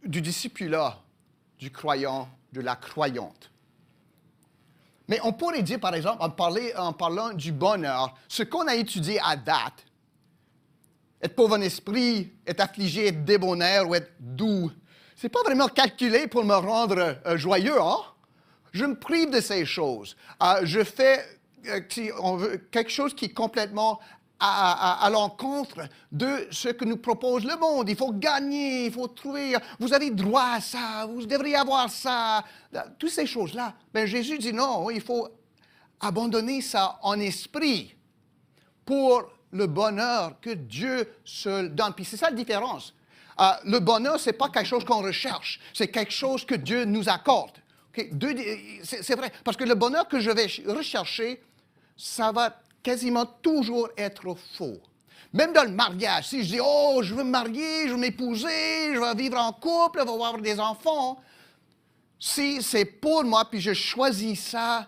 B: du discipulat, du croyant, de la croyante. Mais on pourrait dire, par exemple, en parlant du bonheur, ce qu'on a étudié à date, être pauvre en esprit, être affligé, être débonnaire ou être doux, c'est pas vraiment calculé pour me rendre joyeux, hein? Je me prive de ces choses. Je fais, si on veut, quelque chose qui est complètement à l'encontre de ce que nous propose le monde. Il faut gagner, il faut trouver, vous avez droit à ça, vous devriez avoir ça. Toutes ces choses-là. Bien, Jésus dit non, il faut abandonner ça en esprit pour le bonheur que Dieu seul donne. Puis c'est ça la différence. Le bonheur, ce n'est pas quelque chose qu'on recherche, c'est quelque chose que Dieu nous accorde. Okay? C'est vrai, parce que le bonheur que je vais rechercher, ça va quasiment toujours être faux. Même dans le mariage, si je dis « Oh, je veux me marier, je veux m'épouser, je veux vivre en couple, je veux avoir des enfants », si c'est pour moi, puis je choisis ça,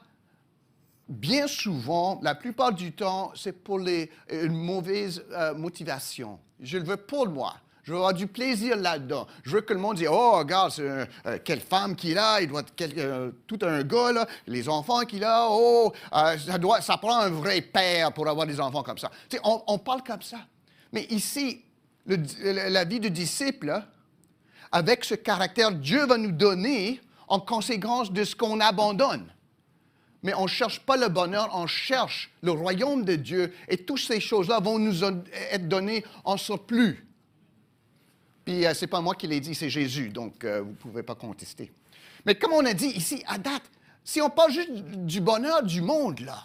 B: bien souvent, la plupart du temps, c'est pour une mauvaise motivation. Je le veux pour moi. Je veux avoir du plaisir là-dedans. Je veux que le monde dise « Oh, regarde, quelle femme qu'il a, il doit être tout un gars, là, les enfants qu'il a, oh, ça prend un vrai père pour avoir des enfants comme ça. » Tu sais, on parle comme ça. Mais ici, la vie de disciple, là, avec ce caractère, Dieu va nous donner en conséquence de ce qu'on abandonne. Mais on ne cherche pas le bonheur, on cherche le royaume de Dieu et toutes ces choses-là vont nous être données en surplus. Puis, ce n'est pas moi qui l'ai dit, c'est Jésus, donc vous ne pouvez pas contester. Mais comme on a dit ici, à date, si on parle juste du bonheur du monde, là,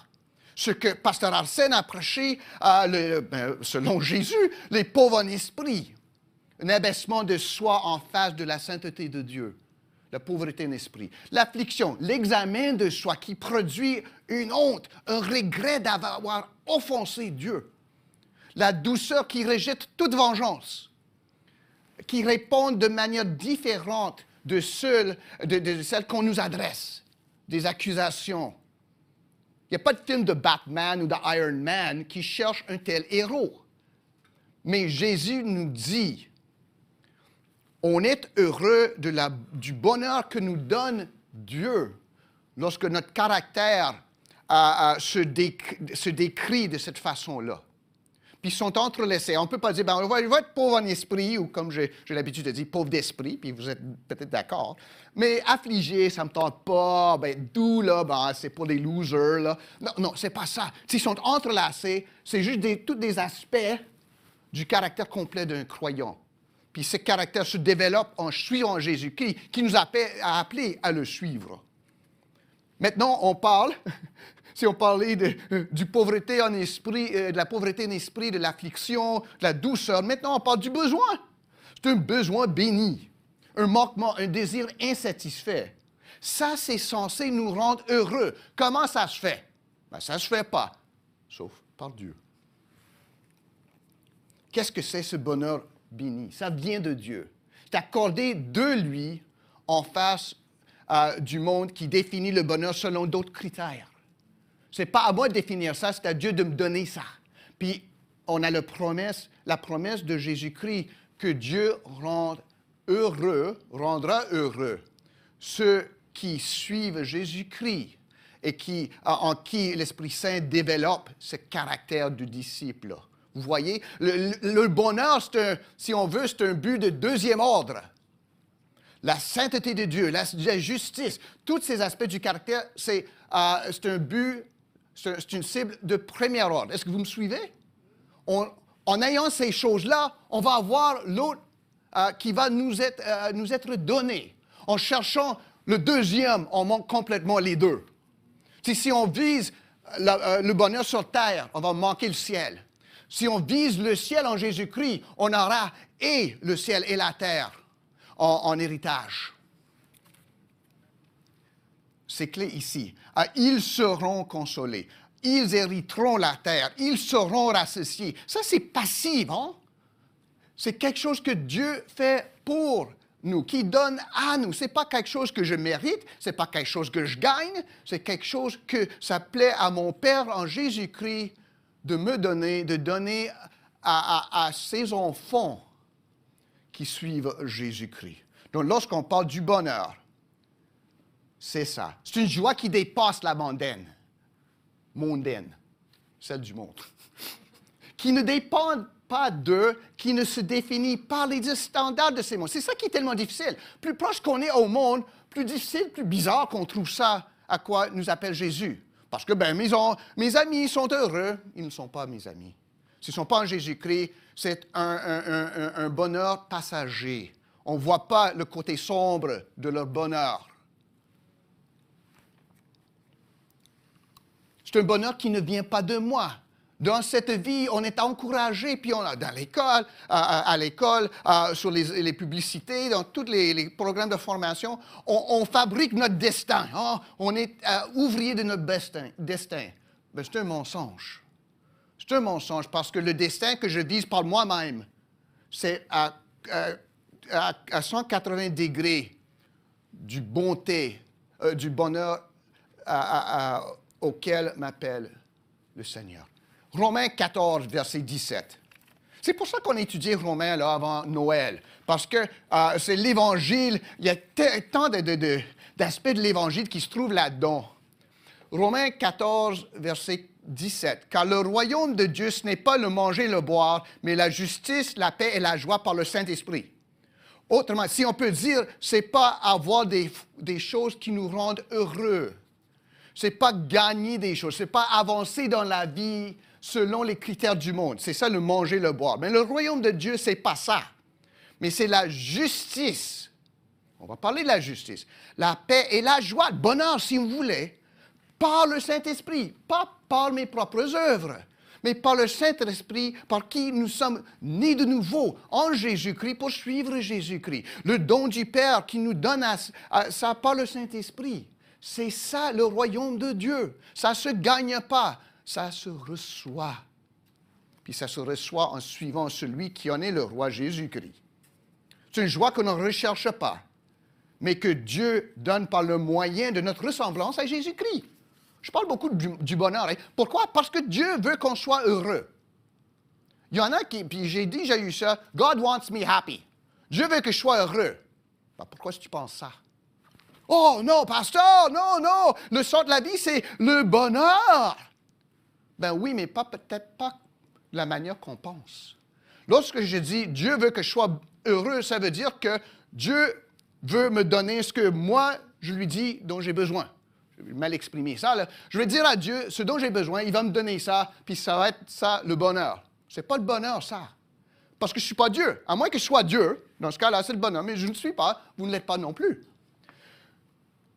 B: ce que Pasteur Arsène a prêché, selon Jésus, les pauvres en esprit, un abaissement de soi en face de la sainteté de Dieu, la pauvreté en esprit, l'affliction, l'examen de soi qui produit une honte, un regret d'avoir offensé Dieu, la douceur qui rejette toute vengeance, qui répondent de manière différente de celles qu'on nous adresse, des accusations. Il n'y a pas de film de Batman ou de Iron Man qui cherche un tel héros. Mais Jésus nous dit, on est heureux du bonheur que nous donne Dieu lorsque notre caractère se décrit de cette façon-là. Puis ils sont entrelacés. On ne peut pas dire, on va être pauvre en esprit, ou comme j'ai l'habitude de dire, pauvre d'esprit, puis vous êtes peut-être d'accord. Mais affligé, ça ne me tente pas. Doux, là, c'est pour les losers, là. Non, c'est pas ça. S'ils sont entrelacés, c'est juste tous des aspects du caractère complet d'un croyant. Puis ce caractère se développe en suivant Jésus, qui nous a appelés à le suivre. Maintenant, on parle... Si on parlait de pauvreté en esprit, de la pauvreté en esprit, de l'affliction, de la douceur, maintenant on parle du besoin. C'est un besoin béni, un manquement, un désir insatisfait. Ça, c'est censé nous rendre heureux. Comment ça se fait? Ben, ça ne se fait pas, sauf par Dieu. Qu'est-ce que c'est ce bonheur béni? Ça vient de Dieu. C'est accordé de lui en face du monde qui définit le bonheur selon d'autres critères. Ce n'est pas à moi de définir ça, c'est à Dieu de me donner ça. Puis, on a la promesse de Jésus-Christ que Dieu rendra heureux ceux qui suivent Jésus-Christ et en qui l'Esprit Saint développe ce caractère du disciple. Vous voyez, le bonheur, si on veut, c'est un but de deuxième ordre. La sainteté de Dieu, la justice, tous ces aspects du caractère, c'est un but, c'est une cible de premier ordre. Est-ce que vous me suivez? En ayant ces choses-là, on va avoir l'autre qui va nous être donné. En cherchant le deuxième, on manque complètement les deux. Si on vise le bonheur sur terre, on va manquer le ciel. Si on vise le ciel en Jésus-Christ, on aura et le ciel et la terre en héritage. C'est clé ici. Ils seront consolés. Ils hériteront la terre. Ils seront rassasiés. Ça, c'est passif, hein? C'est quelque chose que Dieu fait pour nous, qui donne à nous. Ce n'est pas quelque chose que je mérite, ce n'est pas quelque chose que je gagne, c'est quelque chose que ça plaît à mon Père en Jésus-Christ de me donner, de donner à ses enfants qui suivent Jésus-Christ. Donc, lorsqu'on parle du bonheur, c'est ça. C'est une joie qui dépasse la mondaine, celle du monde, qui ne dépend pas d'eux, qui ne se définit par les standards de ces mondes. C'est ça qui est tellement difficile. Plus proche qu'on est au monde, plus difficile, plus bizarre qu'on trouve ça à quoi nous appelle Jésus. Parce que mes amis sont heureux. Ils ne sont pas mes amis. S'ils ne sont pas en Jésus-Christ, c'est un bonheur passager. On ne voit pas le côté sombre de leur bonheur. C'est un bonheur qui ne vient pas de moi. Dans cette vie, on est encouragé, puis dans l'école, à l'école, sur les publicités, dans tous les programmes de formation, on fabrique notre destin. Hein? On est ouvrier de notre destin. Ben, c'est un mensonge. C'est un mensonge parce que le destin que je vise par moi-même, c'est à 180 degrés du bonheur auquel m'appelle le Seigneur. Romains 14, verset 17. C'est pour ça qu'on étudie Romains là, avant Noël, parce que c'est l'Évangile, il y a tant d'aspects de l'Évangile qui se trouvent là-dedans. Romains 14, verset 17. « Car le royaume de Dieu, ce n'est pas le manger et le boire, mais la justice, la paix et la joie par le Saint-Esprit. » Autrement, si on peut dire, ce n'est pas avoir des choses qui nous rendent heureux. Ce n'est pas gagner des choses, ce n'est pas avancer dans la vie selon les critères du monde. C'est ça le manger, le boire. Mais le royaume de Dieu, ce n'est pas ça. Mais c'est la justice. On va parler de la justice. La paix et la joie, le bonheur, si vous voulez, par le Saint-Esprit. Pas par mes propres œuvres, mais par le Saint-Esprit, par qui nous sommes nés de nouveau en Jésus-Christ pour suivre Jésus-Christ. Le don du Père qui nous donne ça par le Saint-Esprit. C'est ça le royaume de Dieu. Ça ne se gagne pas, ça se reçoit. Puis ça se reçoit en suivant celui qui en est le roi Jésus-Christ. C'est une joie qu'on ne recherche pas, mais que Dieu donne par le moyen de notre ressemblance à Jésus-Christ. Je parle beaucoup du bonheur. Hein? Pourquoi? Parce que Dieu veut qu'on soit heureux. Il y en a qui, puis j'ai déjà eu ça, « God wants me happy ». Dieu veut que je sois heureux. Ben, pourquoi est-ce que tu penses ça? Oh non, pasteur, non, le sort de la vie, c'est le bonheur. Ben oui, mais peut-être pas de la manière qu'on pense. Lorsque je dis Dieu veut que je sois heureux, ça veut dire que Dieu veut me donner ce que moi, je lui dis dont j'ai besoin. Je vais mal exprimer ça, là. Je vais dire à Dieu ce dont j'ai besoin, il va me donner ça, puis ça va être ça le bonheur. C'est pas le bonheur, ça. Parce que je ne suis pas Dieu. À moins que je sois Dieu, dans ce cas-là, c'est le bonheur, mais je ne suis pas, vous ne l'êtes pas non plus.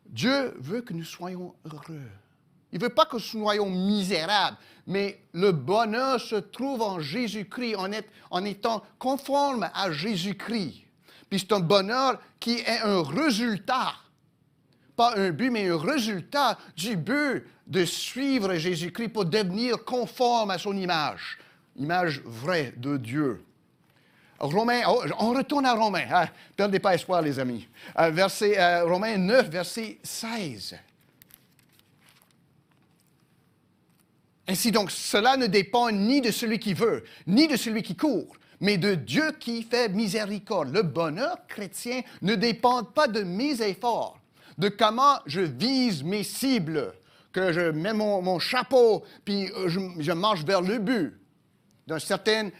B: Dieu veut que nous soyons heureux. Il ne veut pas que nous soyons misérables, mais le bonheur se trouve en Jésus-Christ, en étant conforme à Jésus-Christ. Puis c'est un bonheur qui est un résultat, pas un but, mais un résultat du but de suivre Jésus-Christ pour devenir conforme à son image vraie de Dieu. Romains, on retourne à Romains, hein? Perdez pas espoir, les amis. Romains 9, verset 16. Ainsi donc, cela ne dépend ni de celui qui veut, ni de celui qui court, mais de Dieu qui fait miséricorde. Le bonheur chrétien ne dépend pas de mes efforts, de comment je vise mes cibles, que je mets mon chapeau, puis je marche vers le but. D'une certaine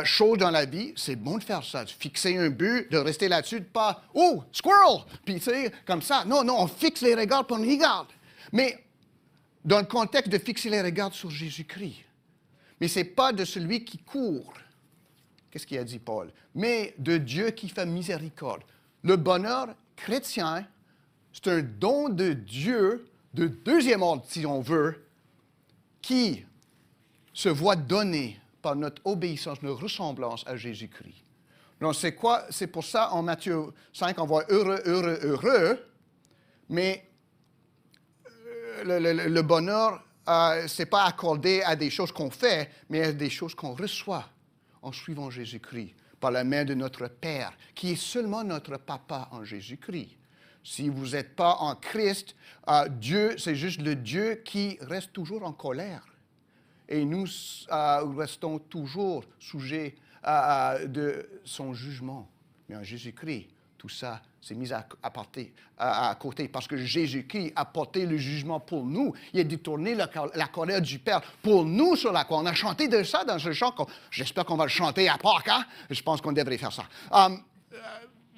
B: chose dans la vie, c'est bon de faire ça, de fixer un but, de rester là-dessus, de pas « Oh, squirrel! » Puis tu sais, comme ça. Non, on fixe les regards, puis on regarde. Mais dans le contexte de fixer les regards sur Jésus-Christ. Mais ce n'est pas de celui qui court. Qu'est-ce qu'il a dit Paul? Mais de Dieu qui fait miséricorde. Le bonheur chrétien, c'est un don de Dieu, de deuxième ordre, si on veut, qui se voit donné par notre obéissance, notre ressemblance à Jésus-Christ. Donc, c'est quoi? C'est pour ça, en Matthieu 5, on voit heureux, heureux, heureux, mais le bonheur, ce n'est pas accordé à des choses qu'on fait, mais à des choses qu'on reçoit en suivant Jésus-Christ, par la main de notre Père, qui est seulement notre Papa en Jésus-Christ. Si vous n'êtes pas en Christ, Dieu, c'est juste le Dieu qui reste toujours en colère. Et nous restons toujours sujets de son jugement. Mais en Jésus-Christ, tout ça s'est mis à côté parce que Jésus-Christ a porté le jugement pour nous. Il a détourné la colère du Père pour nous sur la croix. On a chanté de ça dans ce chant. J'espère qu'on va le chanter à Pâques. Hein? Je pense qu'on devrait faire ça.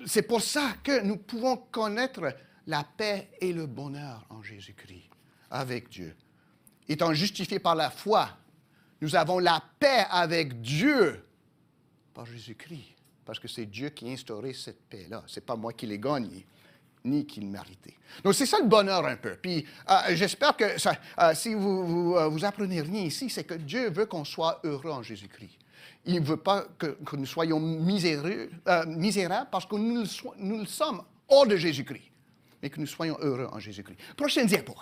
B: C'est pour ça que nous pouvons connaître la paix et le bonheur en Jésus-Christ, avec Dieu. Étant justifiés par la foi, nous avons la paix avec Dieu par Jésus-Christ. Parce que c'est Dieu qui a instauré cette paix-là. Ce n'est pas moi qui l'ai gagnée, ni qui le méritais. Donc, c'est ça le bonheur un peu. Puis, j'espère que si vous apprenez rien ici, c'est que Dieu veut qu'on soit heureux en Jésus-Christ. Il ne veut pas que nous soyons misérables parce que nous le sommes hors de Jésus-Christ, mais que nous soyons heureux en Jésus-Christ. Prochaine diapo.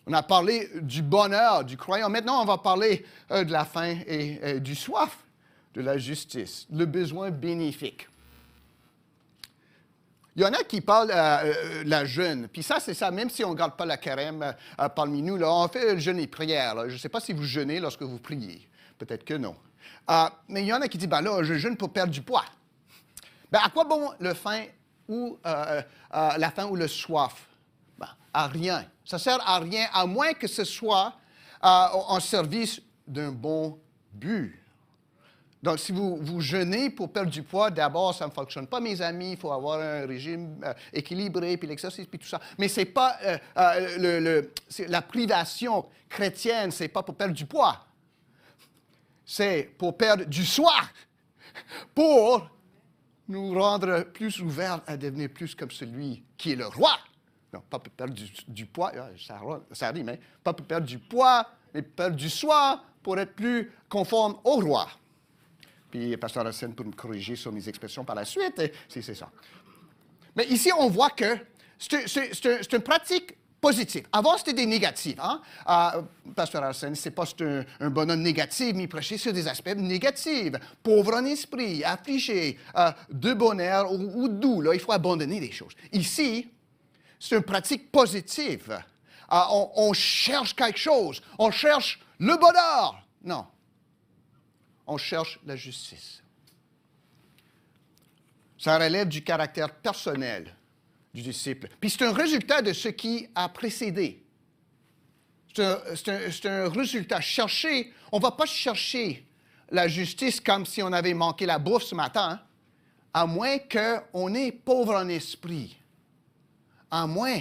B: On a parlé du bonheur du croyant. Maintenant, on va parler de la faim et du soif, de la justice, le besoin bénéfique. Il y en a qui parlent la jeûne. Puis ça, c'est ça. Même si on ne garde pas la carême parmi nous, là, on fait le jeûne et prière. Là. Je ne sais pas si vous jeûnez lorsque vous priez. Peut-être que non. Mais il y en a qui disent, ben là, je jeûne pour perdre du poids. Ben, à quoi bon la faim ou le soif? Ben, à rien. Ça ne sert à rien, à moins que ce soit en service d'un bon but. Donc, si vous jeûnez pour perdre du poids, d'abord, ça ne fonctionne pas, mes amis. Il faut avoir un régime équilibré, puis l'exercice, puis tout ça. Mais ce n'est pas la privation chrétienne, ce n'est pas pour perdre du poids. C'est pour perdre du soif, pour nous rendre plus ouverts à devenir plus comme celui qui est le roi. Non, pas pour perdre du poids, ça rime, hein? Pas pour perdre du poids, mais pour perdre du soif, pour être plus conforme au roi. Puis, Pasteur Racine pour me corriger sur mes expressions par la suite, si c'est ça. Mais ici, on voit que c'est une pratique positive. Avant, c'était des négatives. Hein? Pasteur Racine, c'est pas un bonhomme négatif, mais il prêchait sur des aspects négatifs. Pauvre en esprit, affligé, de bonheur ou doux. Là, il faut abandonner des choses. Ici, c'est une pratique positive. On cherche quelque chose. On cherche le bonheur. Non. On cherche la justice. Ça relève du caractère personnel du disciple. Puis c'est un résultat de ce qui a précédé. C'est un résultat. On ne va pas chercher la justice comme si on avait manqué la bouffe ce matin, hein, à moins qu'on est pauvre en esprit. À moins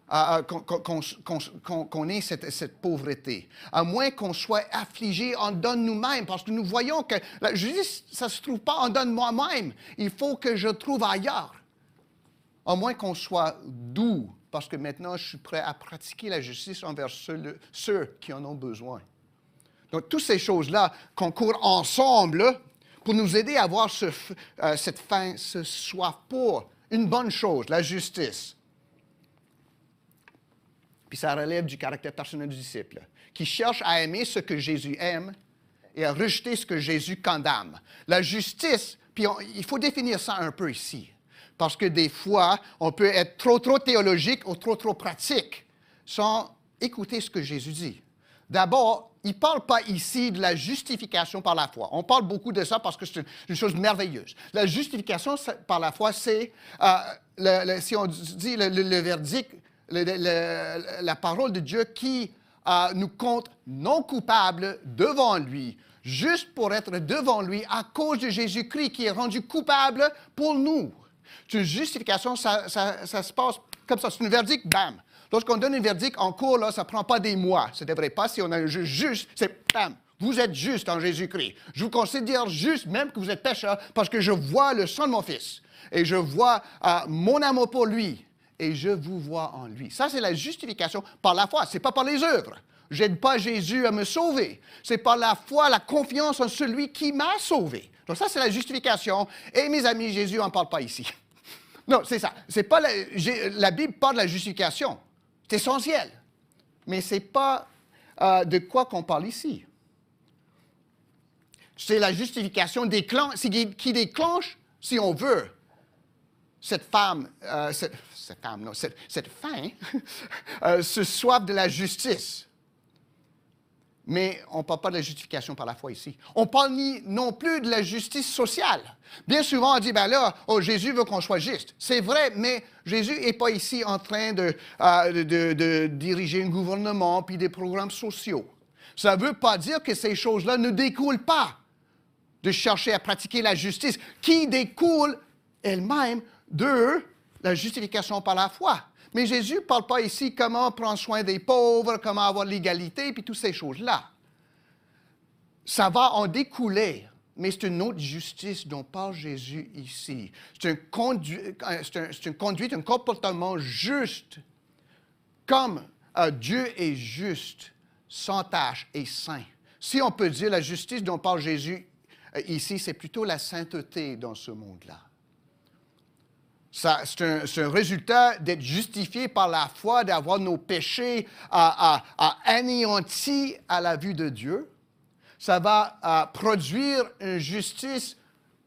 B: qu'on ait cette pauvreté. À moins qu'on soit affligé en dedans de nous-mêmes, parce que nous voyons que la justice, ça ne se trouve pas en dedans de moi-même. Il faut que je trouve ailleurs. À moins qu'on soit doux parce que maintenant, je suis prêt à pratiquer la justice envers ceux qui en ont besoin. Donc, toutes ces choses-là concourent ensemble pour nous aider à avoir cette faim, ce soif pour une bonne chose, la justice. Puis ça relève du caractère personnel du disciple, qui cherche à aimer ce que Jésus aime et à rejeter ce que Jésus condamne. La justice, puis il faut définir ça un peu ici, parce que des fois, on peut être trop théologique ou trop pratique sans écouter ce que Jésus dit. D'abord, il ne parle pas ici de la justification par la foi. On parle beaucoup de ça parce que c'est une chose merveilleuse. La justification par la foi, c'est, si on dit le verdict, la parole de Dieu qui nous compte non coupables devant lui, juste pour être devant lui à cause de Jésus-Christ qui est rendu coupable pour nous. Une justification, ça se passe comme ça. C'est un verdict, bam. Lorsqu'on donne un verdict en cours, là, ça ne prend pas des mois. Ça ne devrait pas, si on a un juge juste, c'est bam. Vous êtes juste en Jésus-Christ. Je vous considère juste, même que vous êtes pécheur, parce que je vois le sang de mon Fils. Et je vois mon amour pour lui. Et je vous vois en lui. Ça, c'est la justification par la foi. Ce n'est pas par les œuvres. Je n'aide pas Jésus à me sauver. C'est par la foi, la confiance en celui qui m'a sauvé. Donc ça, c'est la justification. Et mes amis, Jésus n'en parle pas ici. Non, c'est ça. C'est pas la Bible parle de la justification. C'est essentiel. Mais ce n'est pas de quoi qu'on parle ici. C'est la justification qui déclenche, si on veut, cette faim, ce soif de la justice. Mais on ne parle pas de la justification par la foi ici. On ne parle non plus de la justice sociale. Bien souvent, on dit, ben là, Jésus veut qu'on soit juste. C'est vrai, mais Jésus n'est pas ici en train de diriger un gouvernement puis des programmes sociaux. Ça ne veut pas dire que ces choses-là ne découlent pas de chercher à pratiquer la justice, qui découle elle-même de la justification par la foi. Mais Jésus ne parle pas ici comment prendre soin des pauvres, comment avoir l'égalité, puis toutes ces choses-là. Ça va en découler, mais c'est une autre justice dont parle Jésus ici. C'est une conduite, un comportement juste, comme Dieu est juste, sans tache et saint. Si on peut dire la justice dont parle Jésus ici, c'est plutôt la sainteté dans ce monde-là. C'est un résultat d'être justifié par la foi, d'avoir nos péchés anéantis à la vue de Dieu. Ça va produire une justice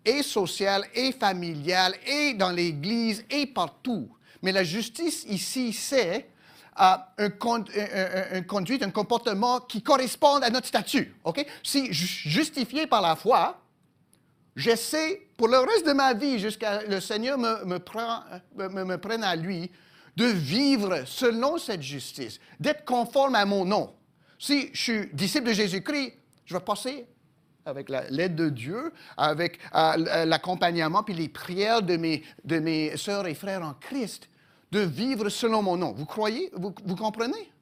B: et sociale, et familiale, et dans l'Église, et partout. Mais la justice ici, c'est une conduite, un comportement qui correspond à notre statut. Okay? Si justifié par la foi, j'essaie, pour le reste de ma vie, jusqu'à le Seigneur me prenne à lui, de vivre selon cette justice, d'être conforme à mon nom. Si je suis disciple de Jésus-Christ, je vais passer avec l'aide de Dieu, avec l'accompagnement puis les prières de mes sœurs et frères en Christ, de vivre selon mon nom. Vous croyez? Vous comprenez?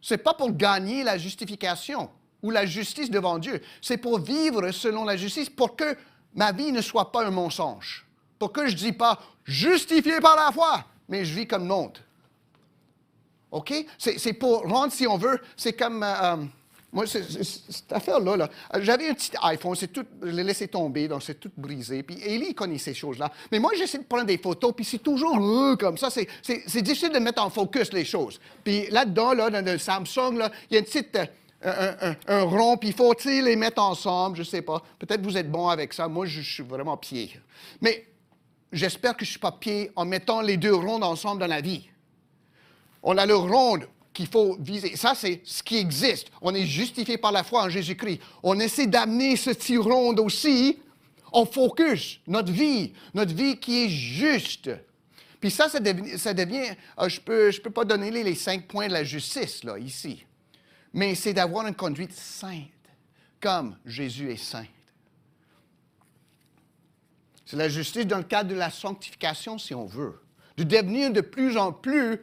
B: Ce n'est pas pour gagner la justification ou la justice devant Dieu. C'est pour vivre selon la justice, pour que ma vie ne soit pas un mensonge. Pour que je ne dise pas « justifié par la foi », mais je vis comme l'autre. OK? C'est pour rendre, si on veut, c'est comme... moi, cette affaire-là, j'avais un petit iPhone, je l'ai laissé tomber, donc c'est tout brisé. Puis Élie connaît ces choses-là. Mais moi, j'essaie de prendre des photos, puis c'est toujours comme ça. C'est difficile de mettre en focus les choses. Puis là-dedans, là, dans le Samsung, là, il y a une petite... un rond, puis il faut les mettre ensemble, je ne sais pas. Peut-être vous êtes bon avec ça. Moi, je suis vraiment pied. Mais j'espère que je ne suis pas pied en mettant les deux rondes ensemble dans la vie. On a le rond qu'il faut viser. Ça, c'est ce qui existe. On est justifié par la foi en Jésus-Christ. On essaie d'amener ce petit rond aussi en focus, notre vie qui est juste. Puis ça devient je peux pas donner les 5 points de la justice, là, ici. Mais c'est d'avoir une conduite sainte, comme Jésus est saint. C'est la justice dans le cadre de la sanctification, si on veut. De devenir de plus en plus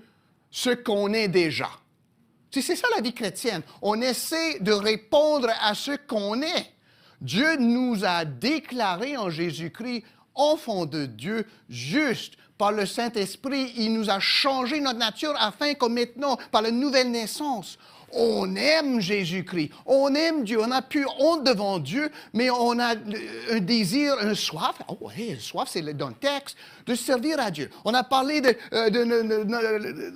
B: ce qu'on est déjà. C'est ça la vie chrétienne. On essaie de répondre à ce qu'on est. Dieu nous a déclarés en Jésus-Christ enfants de Dieu, justes, par le Saint-Esprit, il nous a changé notre nature afin que maintenant, par la nouvelle naissance, on aime Jésus-Christ, on aime Dieu, on n'a plus honte devant Dieu, mais on a un désir, une soif, oh oui, soif c'est dans le texte, de servir à Dieu. On a parlé de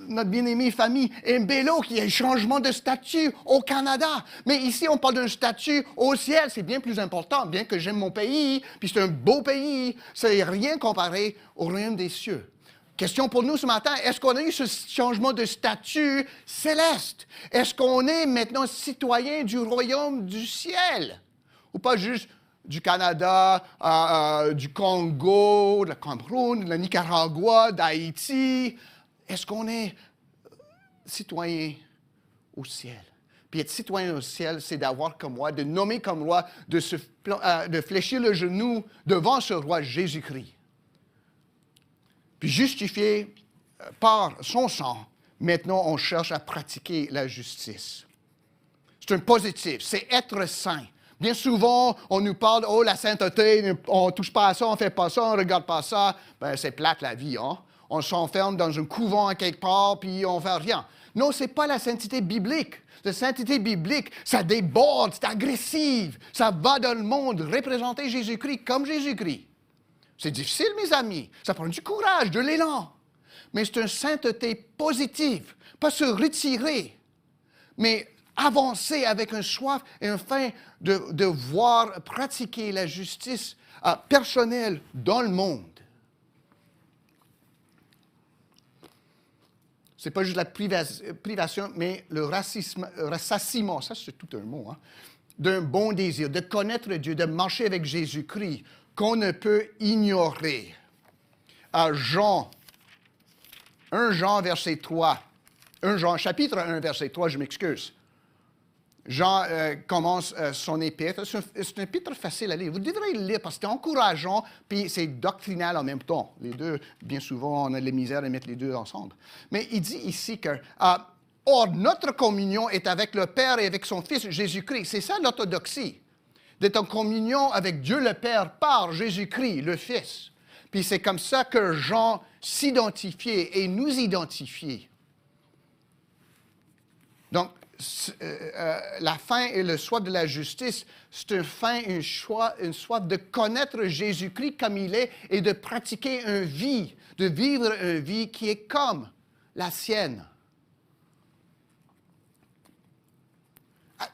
B: notre bien-aimée famille Mbelo qui a un changement de statut au Canada. Mais ici, on parle d'un statut au ciel, c'est bien plus important, bien que j'aime mon pays, puis c'est un beau pays, c'est rien comparé au royaume des cieux. Question pour nous ce matin, est-ce qu'on a eu ce changement de statut céleste? Est-ce qu'on est maintenant citoyen du royaume du ciel? Ou pas juste du Canada, du Congo, de la Cameroun, de la Nicaragua, d'Haïti? Est-ce qu'on est citoyen au ciel? Puis être citoyen au ciel, c'est d'avoir comme roi, de nommer comme roi, de fléchir le genou devant ce roi Jésus-Christ. Puis justifié par son sang, maintenant on cherche à pratiquer la justice. C'est un positif, c'est être saint. Bien souvent, on nous parle, oh la sainteté, on ne touche pas à ça, on ne fait pas ça, on ne regarde pas ça. Ben c'est plate la vie, hein? On s'enferme dans un couvent à quelque part, puis on ne fait rien. Non, ce n'est pas la sainteté biblique. La sainteté biblique, ça déborde, c'est agressif, ça va dans le monde, représenter Jésus-Christ comme Jésus-Christ. C'est difficile, mes amis. Ça prend du courage, de l'élan. Mais c'est une sainteté positive. Pas se retirer, mais avancer avec une soif et une faim de voir pratiquer la justice personnelle dans le monde. Ce n'est pas juste la privation, mais le rassasiement, ça c'est tout un mot, hein, d'un bon désir, de connaître Dieu, de marcher avec Jésus-Christ, qu'on ne peut ignorer. À Jean, 1 Jean, verset 3. 1 Jean, chapitre 1, verset 3, je m'excuse. Jean commence son épître. C'est une épître facile à lire. Vous devrez le lire parce que c'est encourageant, puis c'est doctrinal en même temps. Les deux, bien souvent, on a la misère de mettre les deux ensemble. Mais il dit ici que or, notre communion est avec le Père et avec son Fils Jésus-Christ. C'est ça l'orthodoxie. D'être en communion avec Dieu le Père par Jésus-Christ, le Fils. Puis c'est comme ça que Jean s'identifiait et nous identifiait. Donc, la faim et le soif de la justice, c'est une faim, une soif de connaître Jésus-Christ comme il est et de pratiquer une vie, de vivre une vie qui est comme la sienne.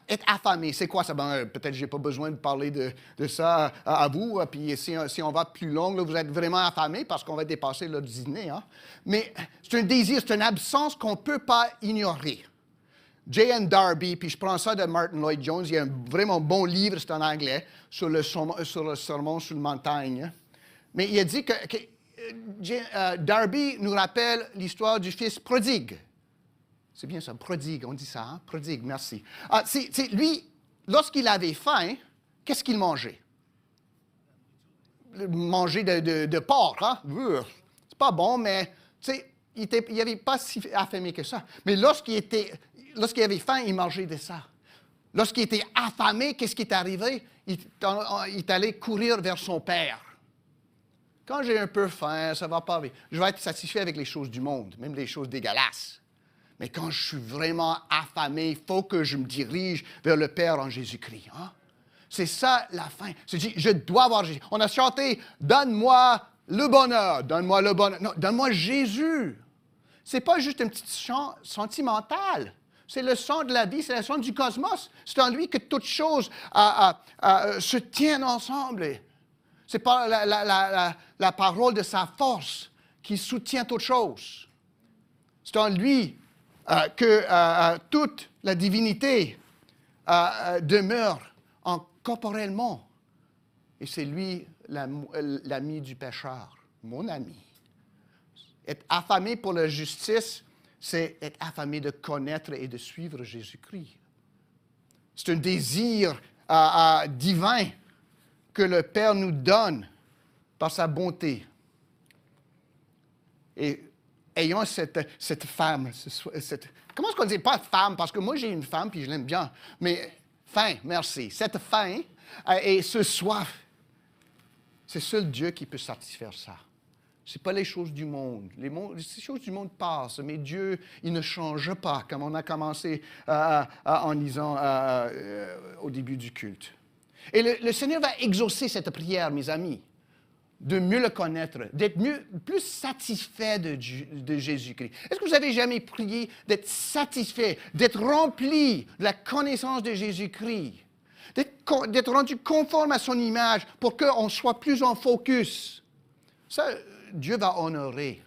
B: Être affamé, c'est quoi ça? Ben, peut-être que je n'ai pas besoin de parler de ça à vous. Puis si on va plus long, là, vous êtes vraiment affamé parce qu'on va dépasser le dîner. Hein? Mais c'est un désir, c'est une absence qu'on ne peut pas ignorer. J.N. Darby, puis je prends ça de Martin Lloyd-Jones, il y a un vraiment bon livre, c'est en anglais, sur le sermon sur la montagne. Mais il a dit que Darby nous rappelle l'histoire du fils prodigue. C'est bien ça, prodigue, on dit ça, hein? Prodigue, merci. Lui, lorsqu'il avait faim, qu'est-ce qu'il mangeait? Manger de porc, hein? C'est pas bon, mais il n'avait pas si affamé que ça. Mais lorsqu'il avait faim, il mangeait de ça. Lorsqu'il était affamé, qu'est-ce qui est arrivé? Il est allé courir vers son père. Quand j'ai un peu faim, ça va pas vite. Je vais être satisfait avec les choses du monde, même les choses dégueulasses. Mais quand je suis vraiment affamé, il faut que je me dirige vers le Père en Jésus-Christ. Hein? C'est ça la faim. C'est dit, je dois avoir Jésus. On a chanté « Donne-moi le bonheur, donne-moi le bonheur ». Non, donne-moi Jésus. Ce n'est pas juste un petit chant sentimental. C'est le son de la vie, c'est le son du cosmos. C'est en lui que toutes choses se tiennent ensemble. Ce n'est pas la parole de sa force qui soutient toutes choses. C'est en lui que toute la divinité demeure corporellement. Et c'est lui l'ami du pécheur, mon ami. Être affamé pour la justice, c'est être affamé de connaître et de suivre Jésus-Christ. C'est un désir divin que le Père nous donne par sa bonté. Et ayant cette femme, comment est-ce qu'on dit pas femme, parce que moi j'ai une femme puis je l'aime bien, mais faim, merci. Cette faim et ce soif, c'est seul Dieu qui peut satisfaire ça. Ce n'est pas les choses du monde. Les choses du monde passent, mais Dieu, il ne change pas, comme on a commencé en disant au début du culte. Et le Seigneur va exaucer cette prière, mes amis, de mieux le connaître, d'être plus satisfait de Jésus-Christ. Est-ce que vous avez jamais prié d'être satisfait, d'être rempli de la connaissance de Jésus-Christ, d'être rendu conforme à son image pour qu'on soit plus en focus? Ça, Dieu va honorer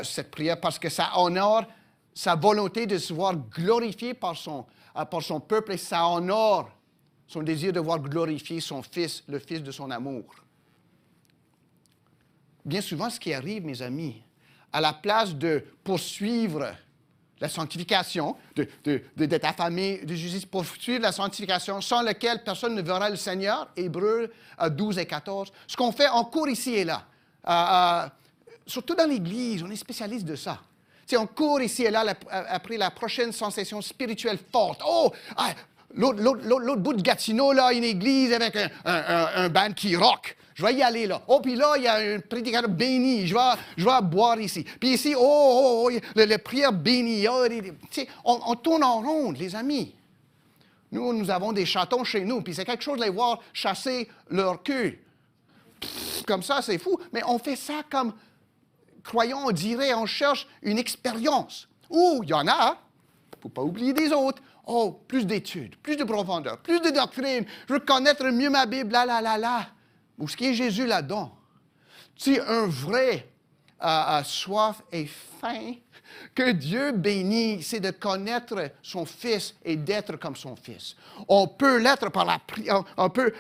B: cette prière parce que ça honore sa volonté de se voir glorifié par son peuple et ça honore son désir de voir glorifier son Fils, le Fils de son amour. Bien souvent, ce qui arrive, mes amis, à la place de poursuivre la sanctification, d'être affamé de justice, poursuivre la sanctification sans laquelle personne ne verra le Seigneur, Hébreux 12 et 14, ce qu'on fait en cours ici et là, surtout dans l'Église, on est spécialiste de ça. Tu sais, on court ici et là après la prochaine sensation spirituelle forte. Oh, l'autre bout de Gatineau, là, une église avec un band qui rock. Je vais y aller, là. Oh, puis là, il y a un prédicateur béni. Je vais boire ici. Puis ici, le prière béni. Oh, tu sais, on tourne en ronde, les amis. Nous avons des chatons chez nous, puis c'est quelque chose de les voir chasser leur queue. Comme ça, c'est fou. Mais on fait ça comme, croyons, on dirait, on cherche une expérience. Ouh, il y en a. Il ne faut pas oublier des autres. Oh, plus d'études, plus de profondeur, plus de doctrine. Je veux connaître mieux ma Bible, là. Où est-ce qu'il y a Jésus là-dedans? Tu sais, un vrai soif et faim que Dieu bénit, c'est de connaître son Fils et d'être comme son Fils. On peut l'être par la prière, on peut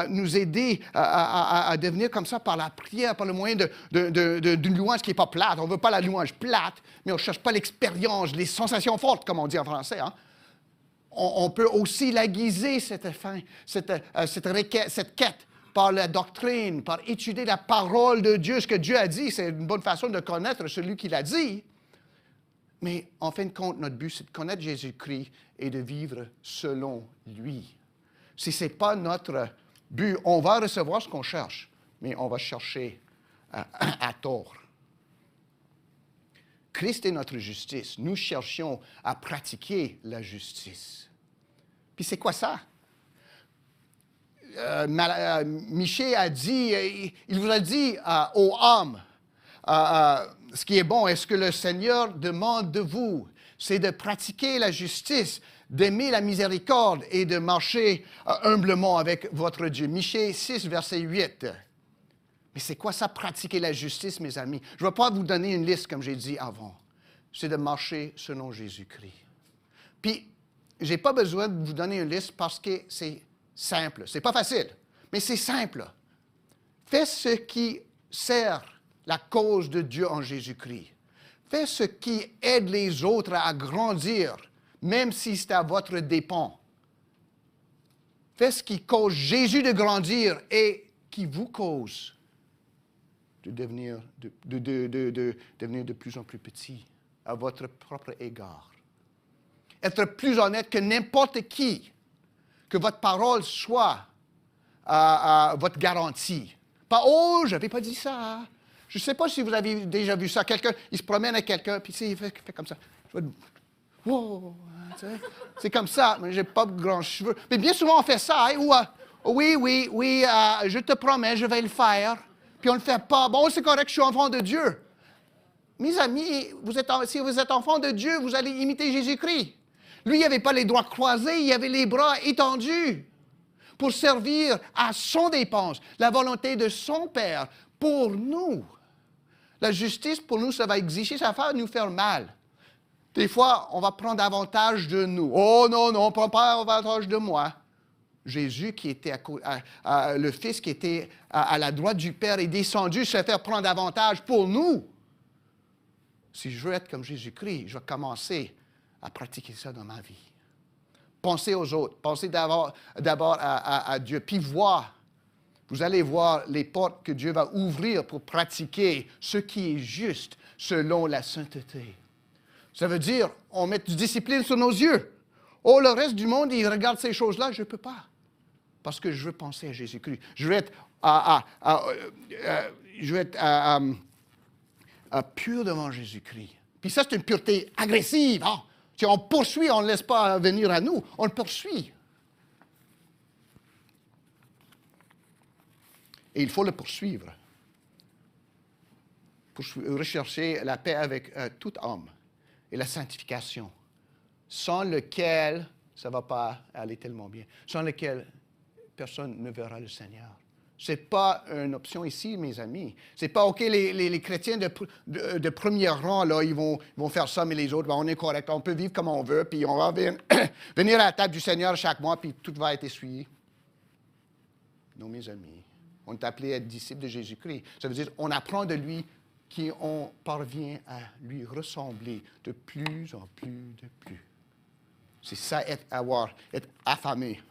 B: nous aider à devenir comme ça par la prière, par le moyen d'une louange qui n'est pas plate. On ne veut pas la louange plate, mais on ne cherche pas l'expérience, les sensations fortes, comme on dit en français. Hein? On peut aussi l'aiguiser, cette faim, cette quête, par la doctrine, par étudier la parole de Dieu. Ce que Dieu a dit, c'est une bonne façon de connaître celui qui l'a dit. Mais en fin de compte, notre but, c'est de connaître Jésus-Christ et de vivre selon lui. Si ce n'est pas notre but, on va recevoir ce qu'on cherche, mais on va chercher à tort. Christ est notre justice. Nous cherchions à pratiquer la justice. Puis c'est quoi ça? Michée a dit, il vous a dit aux hommes, ce qui est bon, est-ce que le Seigneur demande de vous, c'est de pratiquer la justice, d'aimer la miséricorde et de marcher humblement avec votre Dieu. Michée 6, verset 8. Mais c'est quoi ça, pratiquer la justice, mes amis? Je ne vais pas vous donner une liste, comme j'ai dit avant. C'est de marcher selon Jésus-Christ. Puis, je n'ai pas besoin de vous donner une liste parce que c'est simple. C'est pas facile, mais c'est simple. Faites ce qui sert la cause de Dieu en Jésus-Christ. Faites ce qui aide les autres à grandir, même si c'est à votre dépens. Faites ce qui cause Jésus de grandir et qui vous cause de devenir de plus en plus petit à votre propre égard. Être plus honnête que n'importe qui. Que votre parole soit votre garantie. Pas « Oh, je n'avais pas dit ça. » Je ne sais pas si vous avez déjà vu ça. Quelqu'un, il se promène avec quelqu'un, puis il fait comme ça. Wow, c'est comme ça, mais je n'ai pas de grands cheveux. Mais bien souvent, on fait ça. Hein, ou, oui, je te promets, je vais le faire. Puis on ne le fait pas. Bon, c'est correct, je suis enfant de Dieu. Mes amis, si vous êtes enfant de Dieu, vous allez imiter Jésus-Christ. Lui, il n'avait pas les doigts croisés, il avait les bras étendus pour servir à son dépense, la volonté de son Père pour nous. La justice, pour nous, ça va exiger, ça va nous faire mal. Des fois, on va prendre avantage de nous. Oh non, on ne prend pas avantage de moi. Jésus, qui était le Fils qui était à la droite du Père, est descendu se faire prendre avantage pour nous. Si je veux être comme Jésus-Christ, je vais commencer à pratiquer ça dans ma vie. Pensez aux autres, pensez d'abord à Dieu, puis vous allez voir les portes que Dieu va ouvrir pour pratiquer ce qui est juste selon la sainteté. Ça veut dire, on met du discipline sur nos yeux. Oh, le reste du monde, il regarde ces choses-là, je ne peux pas. Parce que je veux penser à Jésus-Christ. Je veux être, pur devant Jésus-Christ. Puis ça, c'est une pureté agressive. Hein? Si on poursuit, on ne laisse pas venir à nous. On le poursuit. Et il faut le poursuivre. Pour rechercher la paix avec toute homme et la sanctification, sans lequel ça ne va pas aller tellement bien, sans lequel personne ne verra le Seigneur. Ce n'est pas une option ici, mes amis. Ce n'est pas, OK, les chrétiens de premier rang, là, ils vont faire ça, mais les autres, ben, on est correct, on peut vivre comme on veut, puis on va venir à la table du Seigneur chaque mois, puis tout va être essuyé. Non, mes amis. On est appelé à être disciples de Jésus-Christ. Ça veut dire qu'on apprend de lui, qu'on parvient à lui ressembler de plus en plus de plus. C'est ça, être affamé.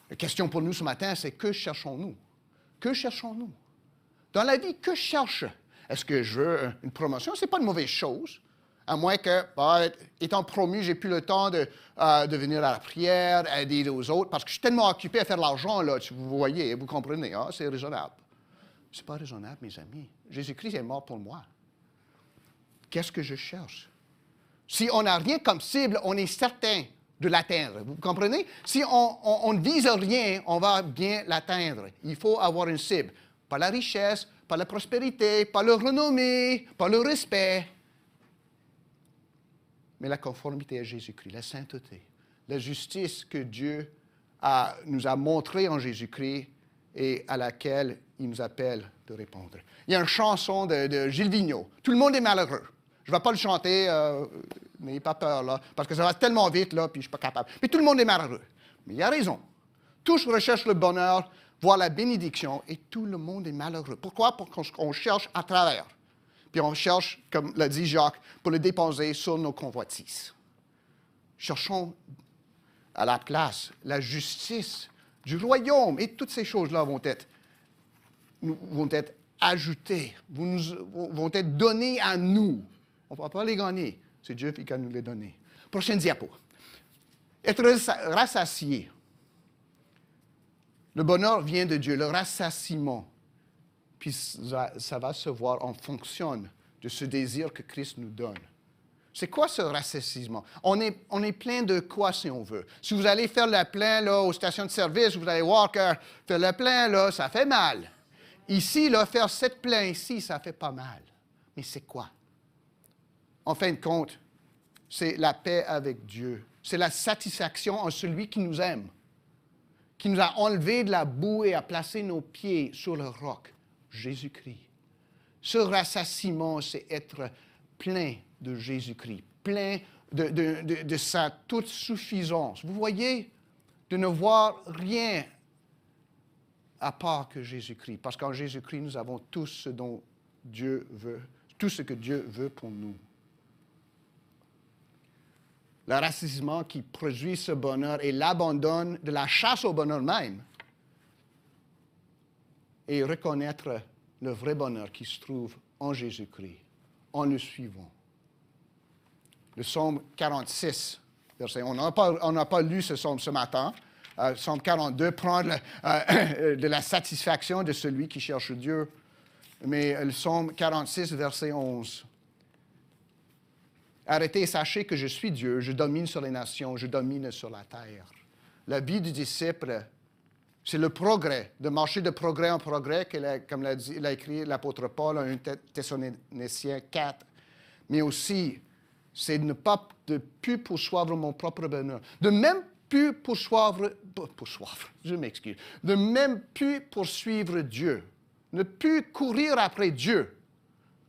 B: La question pour nous ce matin, c'est que cherchons-nous? Que cherchons-nous? Dans la vie, que cherche? Est-ce que je veux une promotion? Ce n'est pas une mauvaise chose. À moins que, étant promu, j'ai plus le temps de venir à la prière, aider aux autres, parce que je suis tellement occupé à faire l'argent, là, vous voyez, vous comprenez, hein, c'est raisonnable. Ce n'est pas raisonnable, mes amis. Jésus-Christ est mort pour moi. Qu'est-ce que je cherche? Si on n'a rien comme cible, on est certain de l'atteindre. Vous comprenez? Si on ne vise rien, on va bien l'atteindre. Il faut avoir une cible. Pas la richesse, pas la prospérité, pas le renommée, pas le respect, mais la conformité à Jésus-Christ, la sainteté, la justice que Dieu nous a montrée en Jésus-Christ et à laquelle il nous appelle de répondre. Il y a une chanson de Gilles Vigneault. Tout le monde est malheureux. Je ne vais pas le chanter, n'ayez pas peur, là, parce que ça va tellement vite, là, puis je ne suis pas capable. Mais tout le monde est malheureux. Mais il a raison. Tous recherchent le bonheur, voient la bénédiction, et tout le monde est malheureux. Pourquoi? Parce qu'on cherche à travers. Puis on cherche, comme l'a dit Jacques, pour le dépenser sur nos convoitises. Cherchons à la place la justice du royaume, et toutes ces choses-là vont être ajoutées, vont être données à nous. On ne va pas les gagner. C'est Dieu qui va nous les donner. Prochaine diapo. Être rassasié. Le bonheur vient de Dieu, le rassasiement. Puis ça va se voir en fonction de ce désir que Christ nous donne. C'est quoi ce rassasiement? On est plein de quoi si on veut? Si vous allez faire le plein là, aux stations de service, vous allez voir que faire le plein, là, ça fait mal. Ici, là, faire 7 pleins ici, ça fait pas mal. Mais c'est quoi? En fin de compte, c'est la paix avec Dieu. C'est la satisfaction en celui qui nous aime, qui nous a enlevé de la boue et a placé nos pieds sur le roc, Jésus-Christ. Ce rassasiement, c'est être plein de Jésus-Christ, plein de sa toute suffisance. Vous voyez, de ne voir rien à part que Jésus-Christ. Parce qu'en Jésus-Christ, nous avons tout ce dont Dieu veut, tout ce que Dieu veut pour nous. Le rassasiement qui produit ce bonheur et l'abandon de la chasse au bonheur même. Et reconnaître le vrai bonheur qui se trouve en Jésus-Christ, en le suivant. Le psaume 46, verset. On n'a pas lu ce psaume ce matin. Psaume 42 prend de la satisfaction de celui qui cherche Dieu. Mais le psaume 46, verset 11. Arrêtez et sachez que je suis Dieu, je domine sur les nations, je domine sur la terre. La vie du disciple, c'est le progrès, de marcher de progrès en progrès, comme l'a écrit l'apôtre Paul en 1 Thessaloniciens 4. Mais aussi, c'est de ne pas de plus poursuivre mon propre bonheur. De même plus de même plus poursuivre Dieu. Ne plus courir après Dieu,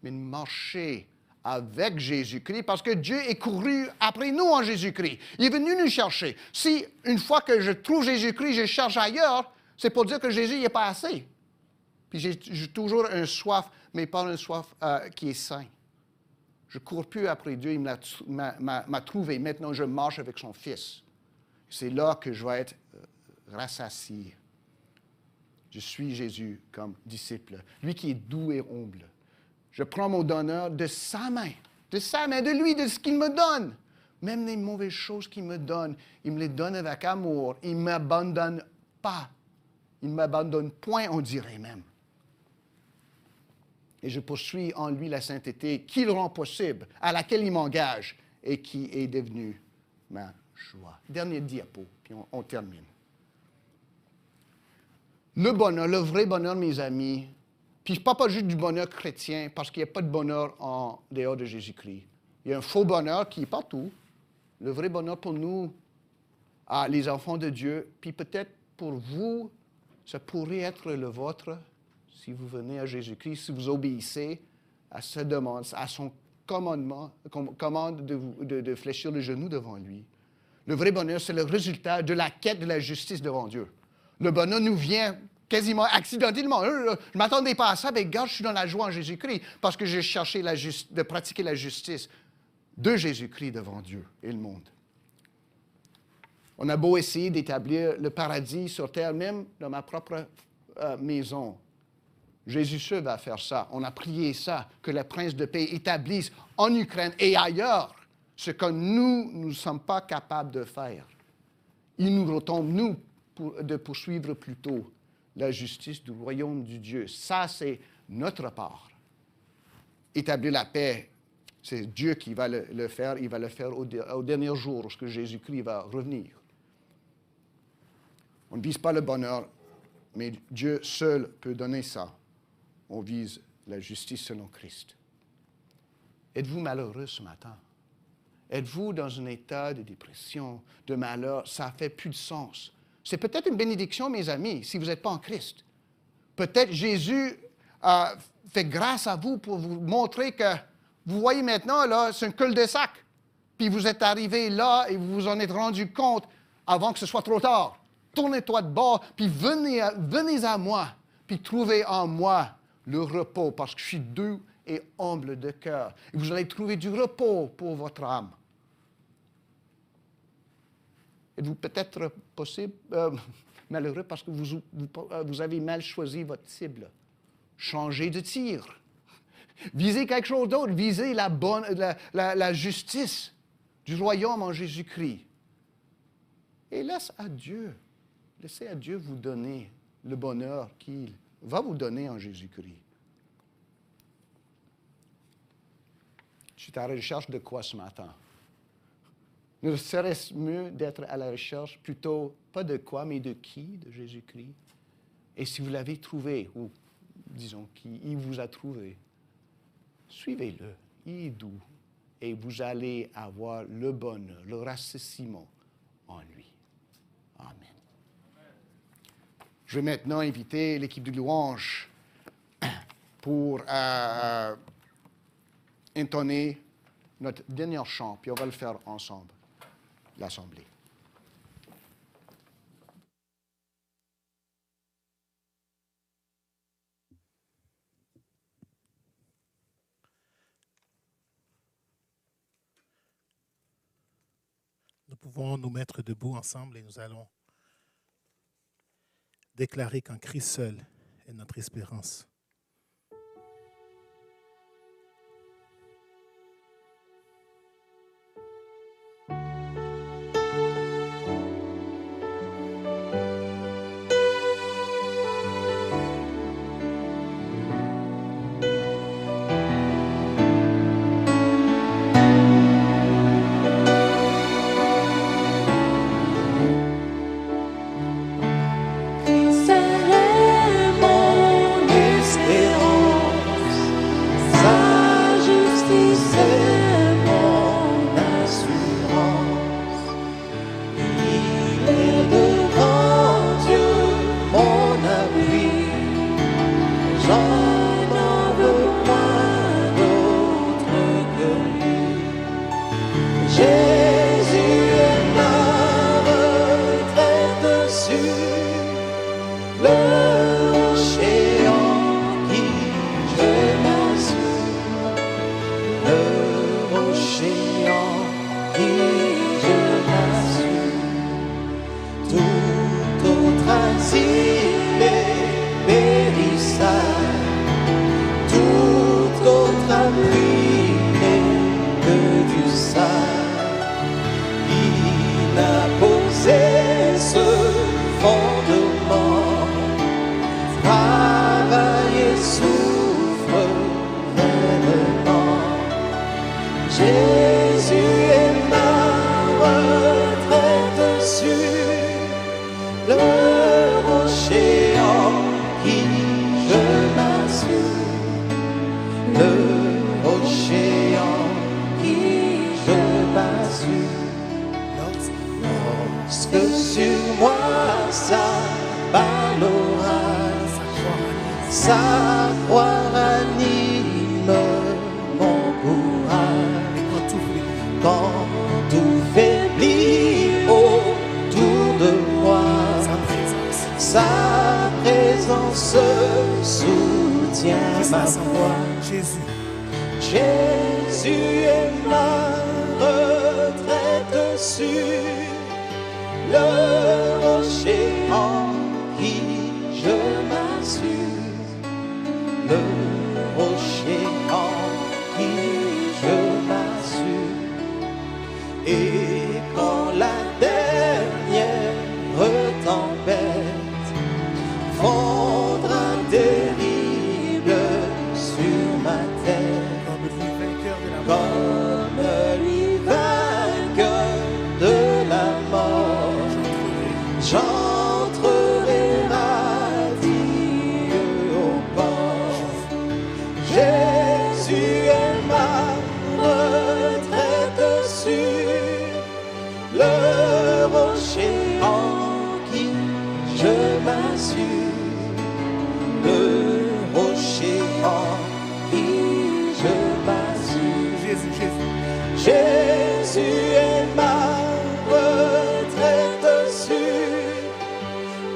B: mais de marcher avec Jésus-Christ, parce que Dieu est couru après nous en Jésus-Christ. Il est venu nous chercher. Si, une fois que je trouve Jésus-Christ, je cherche ailleurs, c'est pour dire que Jésus n'est pas assez. Puis j'ai toujours une soif, mais pas une soif qui est saine. Je ne cours plus après Dieu, il m'a trouvé. Maintenant, je marche avec son Fils. C'est là que je vais être rassasié. Je suis Jésus comme disciple. Lui qui est doux et humble. Je prends mon donneur de sa main, de lui, de ce qu'il me donne. Même les mauvaises choses qu'il me donne, il me les donne avec amour. Il ne m'abandonne pas. Il ne m'abandonne point, on dirait même. Et je poursuis en lui la sainteté qu'il rend possible, à laquelle il m'engage et qui est devenue ma joie. Dernier diapo, puis on termine. Le bonheur, le vrai bonheur, mes amis, puis pas juste du bonheur chrétien, parce qu'il n'y a pas de bonheur en dehors de Jésus-Christ. Il y a un faux bonheur qui est partout. Le vrai bonheur pour nous, les enfants de Dieu, puis peut-être pour vous, ça pourrait être le vôtre si vous venez à Jésus-Christ, si vous obéissez à sa demande, à son commande de fléchir le genou devant lui. Le vrai bonheur, c'est le résultat de la quête de la justice devant Dieu. Le bonheur nous vient quasiment accidentellement. Je ne m'attendais pas à ça, mais regarde, je suis dans la joie en Jésus-Christ parce que j'ai cherché de pratiquer la justice de Jésus-Christ devant Dieu et le monde. On a beau essayer d'établir le paradis sur terre, même dans ma propre maison. Jésus seul va faire ça. On a prié ça, que le prince de paix établisse en Ukraine et ailleurs ce que nous ne sommes pas capables de faire. Il nous retombe, nous, de poursuivre plutôt la justice du royaume du Dieu. Ça, c'est notre part. Établir la paix, c'est Dieu qui va le faire. Il va le faire au dernier jour, lorsque Jésus-Christ va revenir. On ne vise pas le bonheur, mais Dieu seul peut donner ça. On vise la justice selon Christ. Êtes-vous malheureux ce matin? Êtes-vous dans un état de dépression, de malheur? Ça ne fait plus de sens. C'est peut-être une bénédiction, mes amis, si vous n'êtes pas en Christ. Peut-être Jésus fait grâce à vous pour vous montrer que, vous voyez maintenant, là, c'est un cul-de-sac. Puis vous êtes arrivé là et vous vous en êtes rendu compte avant que ce soit trop tard. Tournez-toi de bord, puis venez à moi, puis trouvez en moi le repos, parce que je suis doux et humble de cœur. Et vous allez trouver du repos pour votre âme. Êtes-vous peut-être malheureux parce que vous avez mal choisi votre cible? Changez de tir. Visez quelque chose d'autre. Visez la justice du royaume en Jésus-Christ. Et laissez à Dieu vous donner le bonheur qu'il va vous donner en Jésus-Christ. Je suis à la recherche de quoi ce matin? Ne serait-ce mieux d'être à la recherche plutôt, pas de quoi, mais de qui? De Jésus-Christ. Et si vous l'avez trouvé, ou disons qu'il vous a trouvé, suivez-le. Il est doux. Et vous allez avoir le bonheur, le rassasiement en lui. Amen. Je vais maintenant inviter l'équipe de louange pour intonner notre dernier chant, puis on va le faire ensemble, l'Assemblée.
C: Nous pouvons nous mettre debout ensemble et nous allons déclarer qu'en Christ seul est notre espérance.
E: Seul est mon
D: Jésus est ma retraite sûre, le rocher en qui je m'assure, le rocher en qui je m'assure. Lorsque sur moi s'abat l'orage, sa croix ranime mon courage. Quand tout faiblit autour de moi, sa présence soutient ma foi. Jésus est ma retraite sûre, le rocher en qui je m'assure, le rocher en qui je m'assure. Et quand la dernière tempête fondra terrible sur ma tête, comme lui vainqueur de la mort, j'entrerai radieux au port. Jésus est ma retraite sûre, le rocher en qui je m'assure, le rocher en qui je m'assure. Jésus est ma retraite sûre,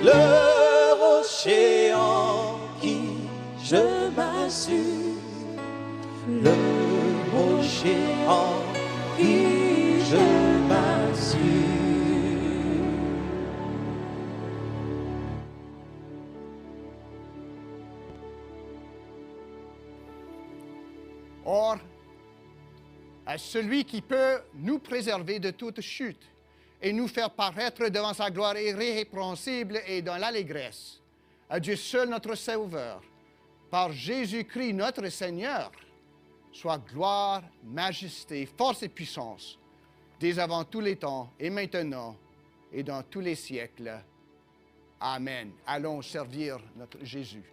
D: le rocher en qui je m'assure, le rocher en qui je m'assure.
B: Or, à celui qui peut nous préserver de toute chute et nous faire paraître devant sa gloire irrépréhensible et dans l'allégresse, à Dieu seul notre Sauveur, par Jésus-Christ notre Seigneur, soit gloire, majesté, force et puissance, dès avant tous les temps et maintenant et dans tous les siècles. Amen. Allons servir notre Jésus.